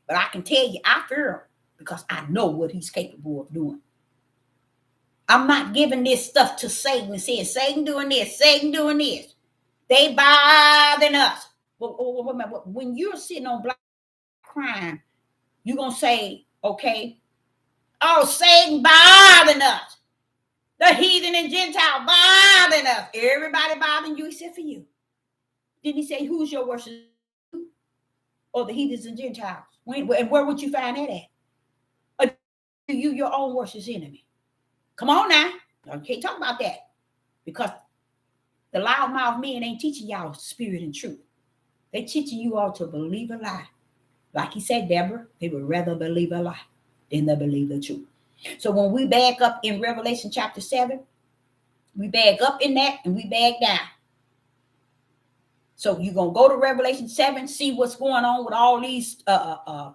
But I can tell you I fear him because I know what he's capable of doing. I'm not giving this stuff to Satan and saying, Satan doing this, Satan doing this. They bothering us. When you're sitting on black crime, you're going to say, okay, oh, Satan bothering us. The heathen and Gentile bothering us. Everybody bothering you except for you. Didn't he say, who's your worship? Or the heathens and Gentiles? And where would you find that at? Or you your own worship's enemy? Come on now. You can't talk about that. Because the loudmouth men ain't teaching y'all spirit and truth. They teaching you all to believe a lie. Like he said, Deborah, they would rather believe a lie than they believe the truth. So when we back up in Revelation chapter 7, we back up in that and we back down. So you're going to go to Revelation 7, see what's going on with all these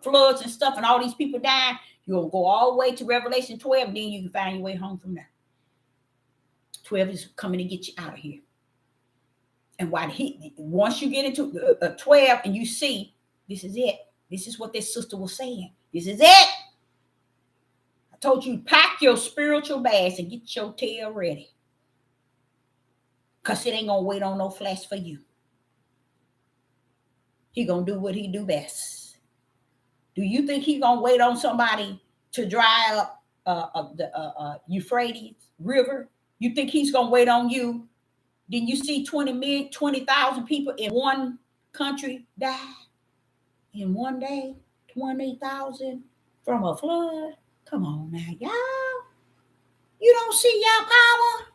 floods and stuff and all these people dying. You're going to go all the way to Revelation 12, and then you can find your way home from there. 12 is coming to get you out of here. And once you get into 12 and you see, this is it. This is what this sister was saying. This is it. I told you, pack your spiritual bags and get your tail ready. Because it ain't going to wait on no flash for you. He going to do what he do best. Do you think he going to wait on somebody to dry up the Euphrates River? You think he's going to wait on you? Didn't you see 20,000 people in one country die in one day? 20,000 from a flood? Come on now, y'all. You don't see y'all power?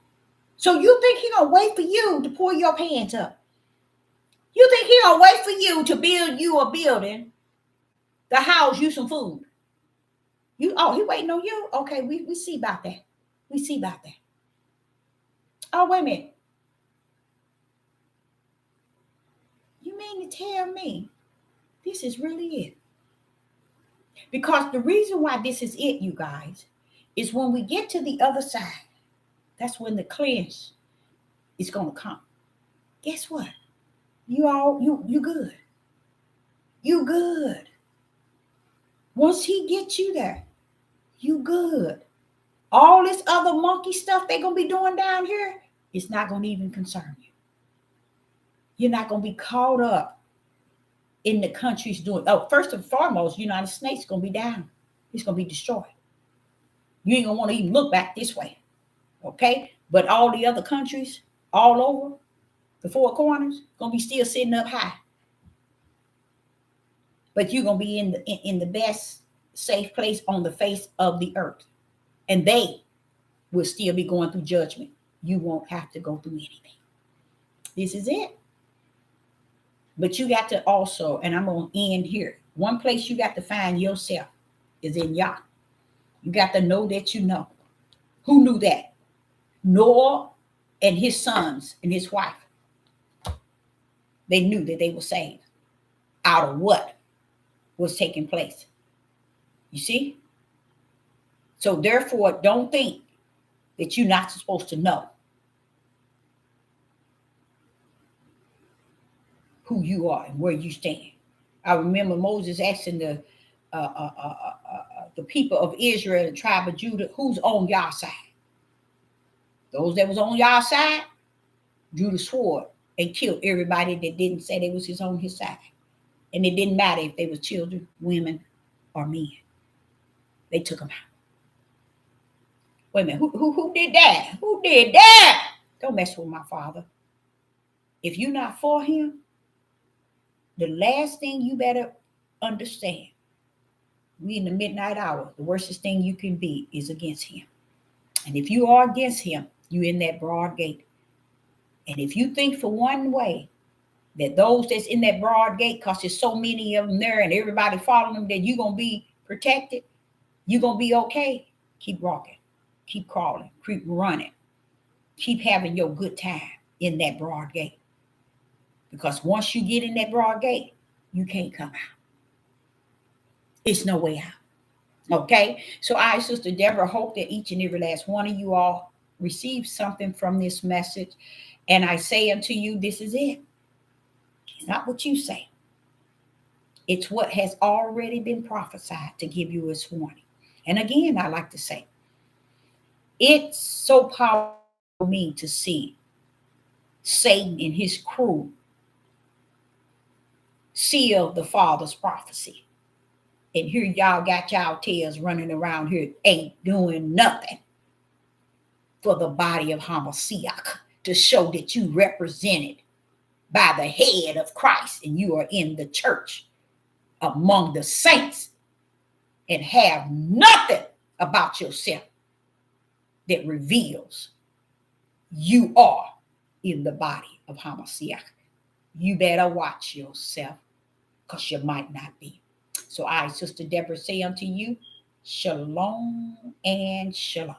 So you think he going to wait for you to pull your pants up? You think he going to wait for you to build you a building to house you some food? He waiting on you? Okay, we see about that. We see about that. Oh, wait a minute. You mean to tell me this is really it? Because the reason why this is it, you guys, is when we get to the other side, that's when the cleanse is going to come. Guess what? You good. You good. Once he gets you there, you good. All this other monkey stuff they're going to be doing down here, it's not going to even concern you. You're not going to be caught up in the countries doing. Oh, first and foremost, United States is going to be down. It's going to be destroyed. You ain't going to want to even look back this way. Okay? But all the other countries, all over the four corners, going to be still sitting up high. But you're going to be in the best safe place on the face of the earth. And they will still be going through judgment. You won't have to go through anything. This is it. But you got to also, and I'm going to end here. One place you got to find yourself is in Yah. You got to know that you know. Who knew that? Noah and his sons and his wife. They knew that they were saved out of what was taking place. You see? So therefore, don't think that you're not supposed to know. who you are and where you stand. I remember Moses asking the people of Israel, the tribe of Judah, who's on your side? Those that was on your side drew the sword and killed everybody that didn't say they was on his side. And it didn't matter if they were children, women, or men. They took them out. Wait a minute, who did that? Who did that? Don't mess with my father. If you're not for him, the last thing you better understand, we in the midnight hour, the worstest thing you can be is against him. And if you are against him, you're in that broad gate. And if you think for one way that those that's in that broad gate, because there's so many of them there and everybody following them, that you're going to be protected, you're going to be okay, keep walking, keep crawling, keep running, keep having your good time in that broad gate. Because once you get in that broad gate, you can't come out. It's no way out. Okay? So I, Sister Deborah, hope that each and every last one of you all receive something from this message. And I say unto you, this is it. It's not what you say. It's what has already been prophesied to give you its warning. And again, I like to say, it's so powerful for me to see Satan and his crew seal the Father's prophecy. And here y'all got y'all tails running around here, ain't doing nothing for the body of Hamashiach to show that you represented by the head of Christ and you are in the church among the saints and have nothing about yourself that reveals you are in the body of Hamashiach. You better watch yourself because you might not be. So I, Sister Deborah, say unto you, shalom and shalom.